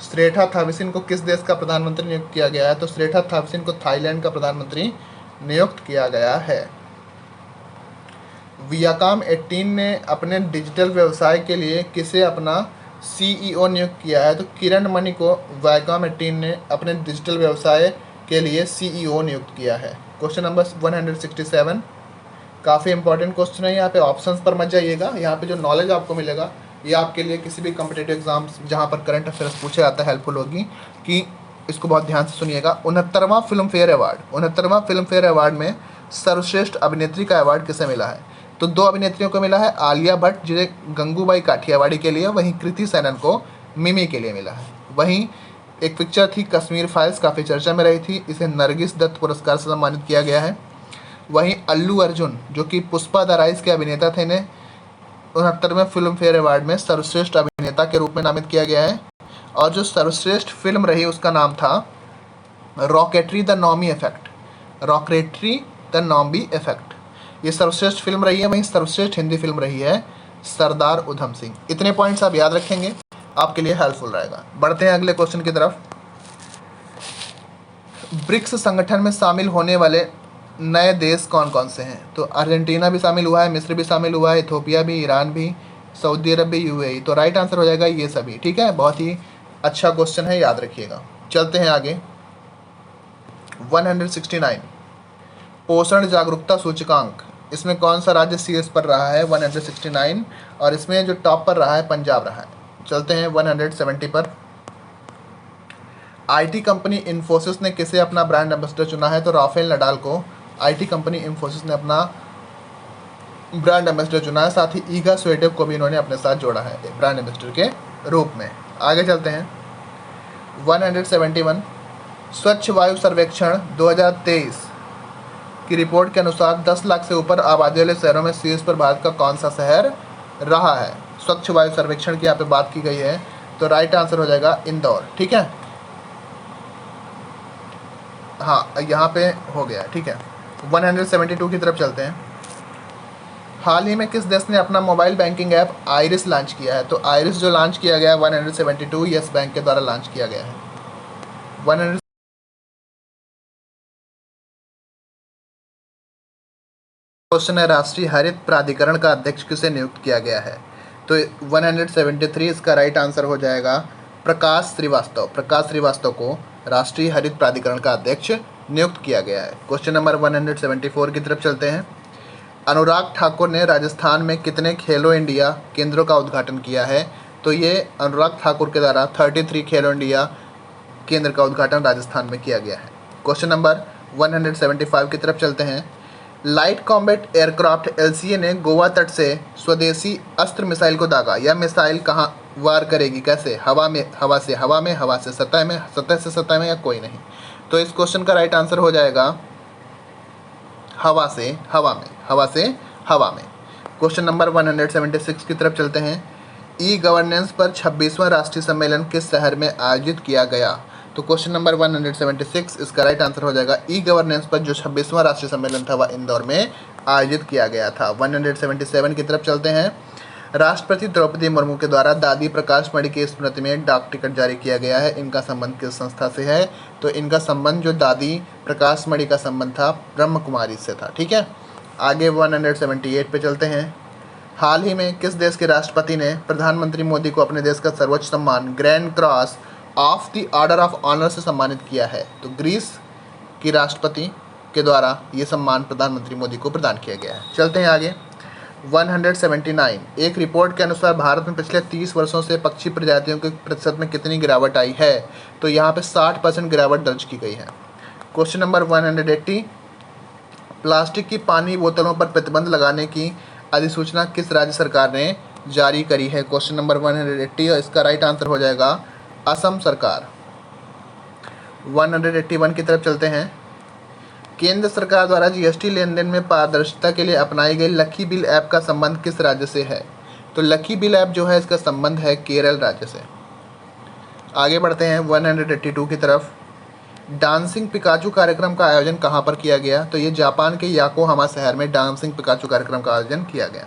श्रेठा थाविसिन को किस देश का प्रधानमंत्री नियुक्त किया गया है? तो श्रेठा थाविसिन को थाईलैंड का प्रधानमंत्री नियुक्त किया गया है। वियाकॉम 18 ने अपने डिजिटल व्यवसाय के लिए किसे अपना CEO नियुक्त किया है? तो किरण मणि को वायकॉम 18 ने अपने डिजिटल व्यवसाय के लिए CEO नियुक्त किया है। क्वेश्चन नंबर 167 काफ़ी इंपॉर्टेंट क्वेश्चन है। यहाँ पे ऑप्शंस पर मत जाइएगा। यहाँ पे जो नॉलेज आपको मिलेगा ये आपके लिए किसी भी कॉम्पिटिटिव एग्जाम्स जहाँ पर करंट अफेयर्स पूछे जाता है हेल्पफुल होगी, कि इसको बहुत ध्यान से सुनिएगा। 69वां फिल्म फेयर अवार्ड में सर्वश्रेष्ठ अभिनेत्री का अवार्ड किसे मिला है? तो 2 अभिनेत्रियों को मिला है। आलिया भट्ट जिसे गंगूबाई काठियावाड़ी के लिए, वहीं कृति सैनन को मिमी के लिए मिला है। वहीं एक पिक्चर थी कश्मीर फाइल्स, काफ़ी चर्चा में रही थी, इसे नरगिस दत्त पुरस्कार से सम्मानित किया गया है। वहीं अल्लू अर्जुन जो कि पुष्पा द राइज के अभिनेता थे, इन्हें 69वें फिल्म फेयर अवार्ड में सर्वश्रेष्ठ अभिनेता के रूप में नामित किया गया है। और जो सर्वश्रेष्ठ फिल्म रही उसका नाम था रॉकेटरी द नॉम्बी इफेक्ट। ये सर्वश्रेष्ठ फिल्म रही है। वहीं सर्वश्रेष्ठ हिंदी फिल्म रही है सरदार उधम सिंह। इतने पॉइंट्स आप याद रखेंगे, आपके लिए हेल्पफुल रहेगा। बढ़ते हैं अगले क्वेश्चन की तरफ। ब्रिक्स संगठन में शामिल होने वाले नए देश कौन कौन से हैं? तो अर्जेंटीना भी शामिल हुआ है, मिस्र भी शामिल हुआ है, इथोपिया भी, ईरान भी, सऊदी अरब भी, UAE। तो राइट आंसर हो जाएगा ये सभी। ठीक है, बहुत ही अच्छा क्वेश्चन है, याद रखिएगा। चलते हैं आगे। 169 पोषण जागरूकता सूचकांक इसमें कौन सा राज्य शीर्ष पर रहा है? 169। और इसमें जो टॉप पर रहा है पंजाब रहा है। चलते हैं 170 पर। आईटी कंपनी इन्फोसिस ने किसे अपना ब्रांड एम्बेसडर चुना है? तो राफेल नडाल को आईटी कंपनी इन्फोसिस ने अपना ब्रांड एम्बेसडर चुना है। साथ ही ईगा स्वेडेव को भी इन्होंने अपने साथ जोड़ा है ब्रांड एम्बेसडर के रूप में। आगे चलते हैं 171। स्वच्छ वायु सर्वेक्षण 2023 की रिपोर्ट के अनुसार 10 लाख से ऊपर आबादी वाले शहरों में शीर्ष पर भारत का कौन सा शहर रहा है? स्वच्छ वायु सर्वेक्षण की यहाँ पे बात की गई है, तो राइट आंसर हो जाएगा इंदौर। ठीक है, हाँ यहाँ पे हो गया। ठीक है, 172 की तरफ चलते हैं। हाल ही में किस देश ने अपना mobile banking app iris launch किया है? तो आइरिस जो लॉन्च किया गया है 172 यस बैंक के द्वारा लॉन्च किया गया है। 100 क्वेश्चन है, राष्ट्रीय हरित प्राधिकरण का अध्यक्ष किसे नियुक्त किया गया है? तो 173 इसका राइट आंसर हो जाएगा प्रकाश श्रीवास्तव। प्रकाश श्रीवास्तव को राष्ट्रीय हरित प्राधिकरण का अध्यक्ष नियुक्त किया गया है। क्वेश्चन नंबर 174 की तरफ चलते हैं। अनुराग ठाकुर ने राजस्थान में कितने खेलो इंडिया केंद्रों का उद्घाटन किया है? तो ये अनुराग ठाकुर के द्वारा 33 खेलो इंडिया केंद्र का उद्घाटन राजस्थान में किया गया है। क्वेश्चन नंबर 175 की तरफ चलते हैं। लाइट कॉम्बैट एयरक्राफ्ट LCA ने गोवा तट से स्वदेशी अस्त्र मिसाइल को दागा। यह मिसाइल कहाँ वार करेगी? कैसे? हवा में, हवा से हवा में, हवा से सतह में, सतह से सतह में, या कोई नहीं? तो इस क्वेश्चन का राइट आंसर हो जाएगा हवा से हवा में, हवा से हवा में। क्वेश्चन नंबर 176 की तरफ चलते हैं। ई गवर्नेंस पर 26वां राष्ट्रीय सम्मेलन किस शहर में आयोजित किया गया? तो क्वेश्चन नंबर 176 इसका राइट आंसर हो जाएगा ई गवर्नेंस पर जो 26वां राष्ट्रीय सम्मेलन था वह इंदौर में आयोजित किया गया था। 177 की तरफ चलते हैं। राष्ट्रपति द्रौपदी मुर्मू के द्वारा दादी प्रकाश मणि की स्मृति में डाक टिकट जारी किया गया है। इनका संबंध किस संस्था से है? तो इनका संबंध जो दादी प्रकाश मणि का संबंध था ब्रह्म कुमारी से था। ठीक है, आगे 178 पे चलते हैं। हाल ही में किस देश के राष्ट्रपति ने प्रधानमंत्री मोदी को अपने देश का सर्वोच्च सम्मान grand cross of the order of honour से सम्मानित किया है? तो ग्रीस की राष्ट्रपति के द्वारा ये सम्मान प्रधानमंत्री मोदी को प्रदान किया गया है। चलते हैं आगे 179। एक रिपोर्ट के अनुसार भारत में पिछले 30 वर्षों से पक्षी प्रजातियों के प्रतिशत में कितनी गिरावट आई है? तो यहाँ पे 60% गिरावट दर्ज की गई है। Question number 180। प्लास्टिक की पानी बोतलों पर प्रतिबंध लगाने की अधिसूचना किस राज्य सरकार ने जारी करी है? क्वेश्चन नंबर 180 और इसका राइट आंसर हो जाएगा असम सरकार। 181 की तरफ चलते हैं। केंद्र सरकार द्वारा GST लेन देन में पारदर्शिता के लिए अपनाई गई लकी बिल ऐप का संबंध किस राज्य से है? तो लकी बिल ऐप जो है इसका संबंध है केरल राज्य से। आगे बढ़ते हैं 182 की तरफ। डांसिंग पिकाचू कार्यक्रम का आयोजन कहाँ पर किया गया? तो ये जापान के याकोहामा शहर में डांसिंग पिकाचू कार्यक्रम का आयोजन किया गया।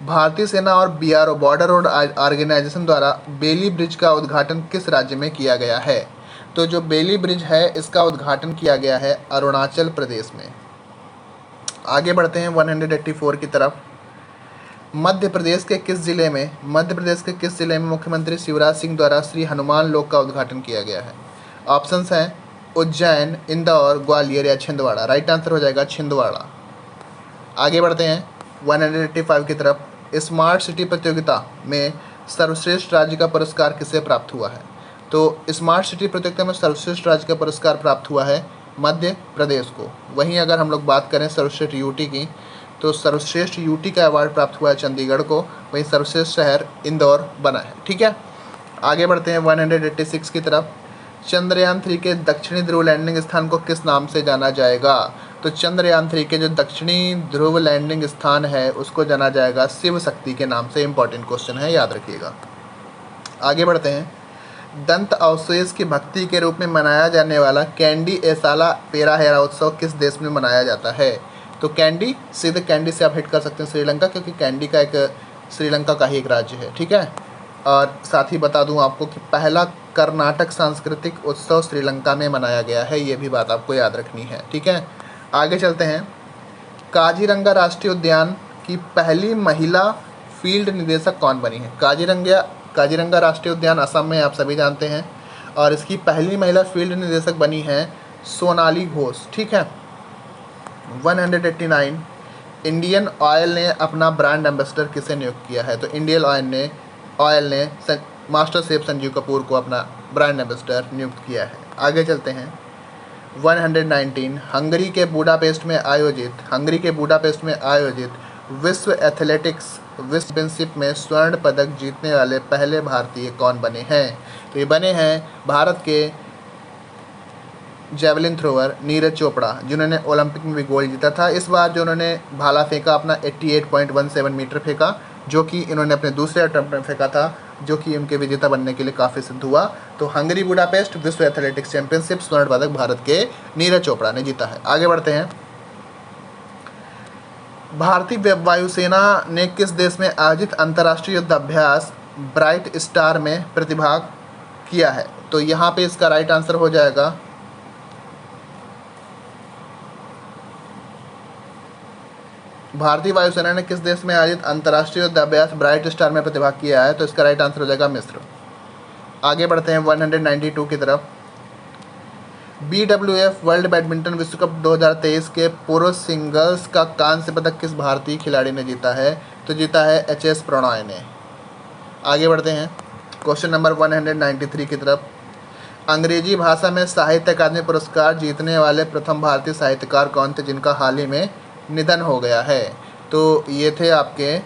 भारतीय सेना और BRO बॉर्डर रोड ऑर्गेनाइजेशन द्वारा बेली ब्रिज का उद्घाटन किस राज्य में किया गया है? तो जो बेली ब्रिज है इसका उद्घाटन किया गया है अरुणाचल प्रदेश में। आगे बढ़ते हैं 184 की तरफ। मध्य प्रदेश के किस जिले में मुख्यमंत्री शिवराज सिंह द्वारा श्री हनुमान लोक का उद्घाटन किया गया है? ऑप्शंस हैं उज्जैन, इंदौर, ग्वालियर या छिंदवाड़ा। राइट आंसर हो जाएगा छिंदवाड़ा। आगे बढ़ते हैं 185 की तरफ। स्मार्ट सिटी प्रतियोगिता में सर्वश्रेष्ठ राज्य का पुरस्कार किसे प्राप्त हुआ है? तो स्मार्ट सिटी प्रतियोगिता में सर्वश्रेष्ठ राज्य का पुरस्कार प्राप्त हुआ है मध्य प्रदेश को। वहीं अगर हम लोग बात करें सर्वश्रेष्ठ UT की, तो सर्वश्रेष्ठ UT का अवार्ड प्राप्त हुआ है चंडीगढ़ को। वहीं सर्वश्रेष्ठ शहर इंदौर बना है। ठीक है, आगे बढ़ते हैं 186 की तरफ। चंद्रयान 3 के दक्षिणी ध्रुव लैंडिंग स्थान को किस नाम से जाना जाएगा? तो चंद्रयान 3 के जो दक्षिणी ध्रुव लैंडिंग स्थान है उसको जाना जाएगा शिव शक्ति के नाम से। इंपॉर्टेंट क्वेश्चन है, याद रखिएगा। आगे बढ़ते हैं। दंत अवशेष की भक्ति के रूप में मनाया जाने वाला कैंडी एसाला पेराहेरा उत्सव किस देश में मनाया जाता है? तो कैंडी, सीधे कैंडी से आप हिट कर सकते हैं श्रीलंका, क्योंकि कैंडी का एक श्रीलंका का ही एक राज्य है। ठीक है, और साथ ही बता दूं आपको कि पहला कर्नाटक सांस्कृतिक उत्सव श्रीलंका में मनाया गया है। ये भी बात आपको याद रखनी है। ठीक है, आगे चलते हैं। काजीरंगा राष्ट्रीय उद्यान की पहली महिला फील्ड निदेशक कौन बनी है? काजीरंगा राष्ट्रीय उद्यान असम में आप सभी जानते हैं, और इसकी पहली महिला फील्ड निदेशक बनी है सोनाली घोष। ठीक है, 189। इंडियन ऑयल ने अपना ब्रांड एम्बेसडर किसे नियुक्त किया है? तो इंडियन ऑयल ने मास्टर शेफ संजीव कपूर को अपना ब्रांड एम्बेसडर नियुक्त किया है। आगे चलते हैं। 119 हंगरी के बुडापेस्ट में आयोजित विश्व एथलेटिक्स विश्व चैंपियनशिप में स्वर्ण पदक जीतने वाले पहले भारतीय कौन बने हैं? तो ये बने हैं भारत के जेवलिन थ्रोअर नीरज चोपड़ा, जिन्होंने ओलंपिक में भी गोल्ड जीता था। इस बार जो उन्होंने भाला फेंका अपना 88.17 मीटर फेंका, जो कि इन्होंने अपने दूसरे अटेम्प्ट में फेंका था, जो कि उनके विजेता बनने के लिए काफ़ी सिद्ध हुआ। तो हंगरी बुडापेस्ट विश्व एथलेटिक्स चैंपियनशिप स्वर्ण पदक भारत के नीरज चोपड़ा ने जीता है। आगे बढ़ते हैं। भारतीय वायुसेना ने किस देश में आयोजित अंतर्राष्ट्रीय युद्ध अभ्यास ब्राइट स्टार में प्रतिभाग किया है? तो यहाँ पे इसका राइट आंसर हो जाएगा भारतीय वायुसेना ने किस देश में आयोजित अंतर्राष्ट्रीय युद्ध अभ्यास ब्राइट स्टार में प्रतिभाग किया है? तो इसका राइट आंसर हो जाएगा मिस्र। आगे बढ़ते हैं 192 की तरफ। BWF वर्ल्ड बैडमिंटन विश्व कप 2023 के पुरुष सिंगल्स का कांस्य पदक किस भारतीय खिलाड़ी ने जीता है? तो जीता है HS प्रणॉय ने। आगे बढ़ते हैं क्वेश्चन नंबर 193 की तरफ। अंग्रेजी भाषा में साहित्य अकादमी पुरस्कार जीतने वाले प्रथम भारतीय साहित्यकार कौन थे, जिनका हाल ही में निधन हो गया है? तो ये थे आपके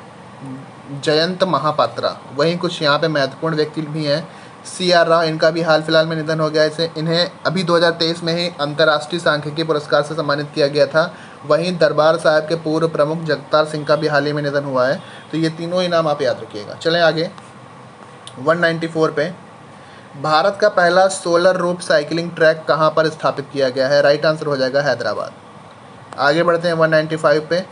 जयंत महापात्रा। वहीं कुछ यहाँ पे महत्वपूर्ण व्यक्ति भी हैं। CR राव, इनका भी हाल फिलहाल में निधन हो गया है। इन्हें अभी 2023 में ही अंतर्राष्ट्रीय सांख्यिकी पुरस्कार से सम्मानित किया गया था। वहीं दरबार साहब के पूर्व प्रमुख जगतार सिंह का भी हाल ही में निधन हुआ है। तो ये तीनों ही नाम आप याद रखिएगा। चलें आगे 194 पे। भारत का पहला सोलर रूफ साइकिलिंग ट्रैक कहाँ पर स्थापित किया गया है? राइट आंसर हो जाएगा हैदराबाद। आगे बढ़ते हैं 195 पे।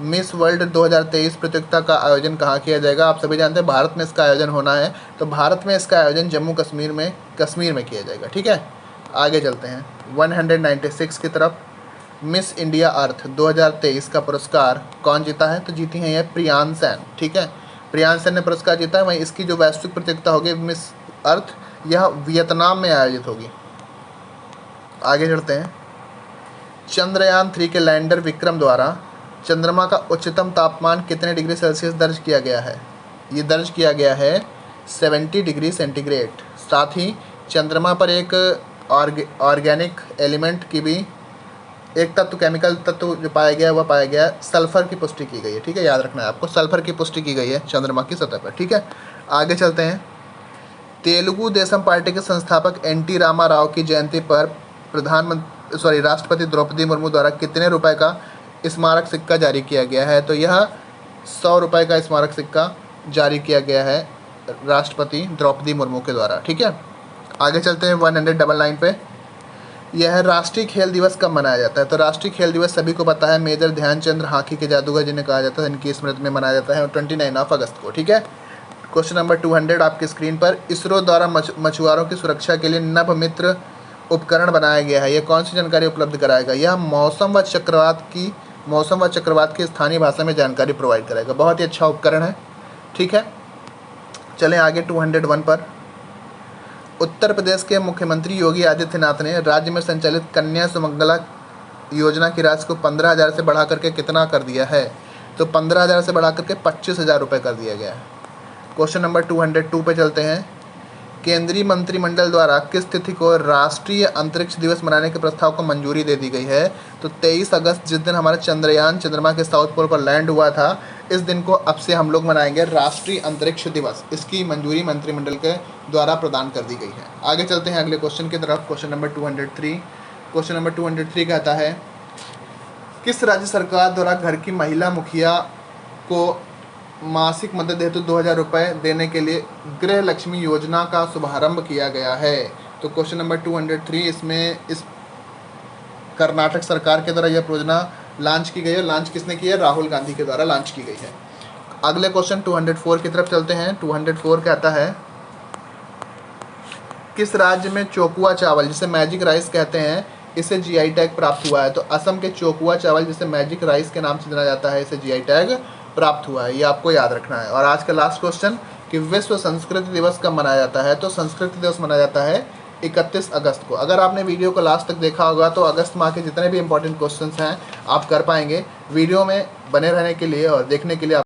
मिस वर्ल्ड 2023 प्रतियोगिता का आयोजन कहाँ किया जाएगा? आप सभी जानते हैं भारत में इसका आयोजन होना है। तो भारत में इसका आयोजन जम्मू कश्मीर में किया जाएगा। ठीक है, आगे चलते हैं 196 की तरफ। मिस इंडिया अर्थ 2023 का पुरस्कार कौन जीता है? तो जीती हैं ये प्रियान सेन। ठीक है, प्रियान सेन ने पुरस्कार जीता है। वहीं इसकी जो वैश्विक प्रतियोगिता होगी मिस अर्थ, यह वियतनाम में आयोजित होगी। आगे चलते हैं। चंद्रयान 3 के लैंडर विक्रम द्वारा चंद्रमा का उच्चतम तापमान कितने डिग्री सेल्सियस दर्ज किया गया है? ये दर्ज किया गया है 70 डिग्री सेंटीग्रेड। साथ ही चंद्रमा पर एक ऑर्गेनिक एलिमेंट की भी एक तत्व, केमिकल तत्व जो पाया गया वह पाया गया, सल्फर की पुष्टि की गई है। ठीक है, याद रखना है आपको, सल्फर की पुष्टि की गई है चंद्रमा की सतह पर। ठीक है, आगे चलते हैं। तेलुगु देशम पार्टी के संस्थापक NT रामा राव की जयंती पर राष्ट्रपति द्रौपदी मुर्मू द्वारा कितने रुपए का स्मारक सिक्का जारी किया गया है? तो यह 100 रुपये का स्मारक सिक्का जारी किया गया है राष्ट्रपति द्रौपदी मुर्मू के द्वारा। ठीक है, आगे चलते हैं 199 पे। यह राष्ट्रीय खेल दिवस कब मनाया जाता है? तो राष्ट्रीय खेल दिवस सभी को पता है, मेजर ध्यानचंद हॉकी के जादूगर जिन्हें कहा जाता है, इनकी स्मृति में मनाया जाता है 29 अगस्त को। ठीक है, क्वेश्चन नंबर 200 आपकी स्क्रीन पर। इसरो द्वारा मछुआरों की सुरक्षा के लिए नभमित्र उपकरण बनाया गया है। यह कौन सी जानकारी उपलब्ध कराएगा? यह मौसम व चक्रवात की स्थानीय भाषा में जानकारी प्रोवाइड कराएगा। बहुत ही अच्छा उपकरण है। ठीक है, चलें आगे 201 पर। उत्तर प्रदेश के मुख्यमंत्री योगी आदित्यनाथ ने राज्य में संचालित कन्या सुमंगला योजना की राशि को 15,000 से बढ़ा करके कितना कर दिया है? तो 15,000 से बढ़ा करके 25,000 रुपये कर दिया गया है। क्वेश्चन नंबर 202 पे चलते हैं। केंद्रीय मंत्रिमंडल द्वारा किस तिथि को राष्ट्रीय अंतरिक्ष दिवस मनाने के प्रस्ताव को मंजूरी दे दी गई है? तो 23 अगस्त, जिस दिन हमारा चंद्रयान चंद्रमा के साउथ पोल पर लैंड हुआ था, इस दिन को अब से हम लोग मनाएंगे राष्ट्रीय अंतरिक्ष दिवस। इसकी मंजूरी मंत्रिमंडल के द्वारा प्रदान कर दी गई है। आगे चलते हैं अगले क्वेश्चन की तरफ। Question number 203। क्वेश्चन नंबर 203 कहता है, किस राज्य सरकार द्वारा घर की महिला मुखिया को मासिक मदद हेतु 2,000 रुपये देने के लिए गृह लक्ष्मी योजना का शुभारंभ किया गया है? तो क्वेश्चन नंबर 203, इसमें इस कर्नाटक सरकार के द्वारा यह योजना लॉन्च की गई है। लॉन्च किसने की है? राहुल गांधी के द्वारा लॉन्च की गई है। अगले क्वेश्चन 204 की तरफ चलते हैं। 204 कहता है, किस राज्य में चोकुआ चावल, जिसे मैजिक राइस कहते हैं, इसे GI टैग प्राप्त हुआ है? तो असम के चोकुआ चावल, जिसे मैजिक राइस के नाम से जाना जाता है, इसे GI टैग प्राप्त हुआ है। ये आपको याद रखना है। और आज का लास्ट क्वेश्चन कि विश्व संस्कृत दिवस कब मनाया जाता है? तो संस्कृत दिवस मनाया जाता है 31 अगस्त को। अगर आपने वीडियो को लास्ट तक देखा होगा तो अगस्त माह के जितने भी इंपॉर्टेंट क्वेश्चंस हैं आप कर पाएंगे। वीडियो में बने रहने के लिए और देखने के लिए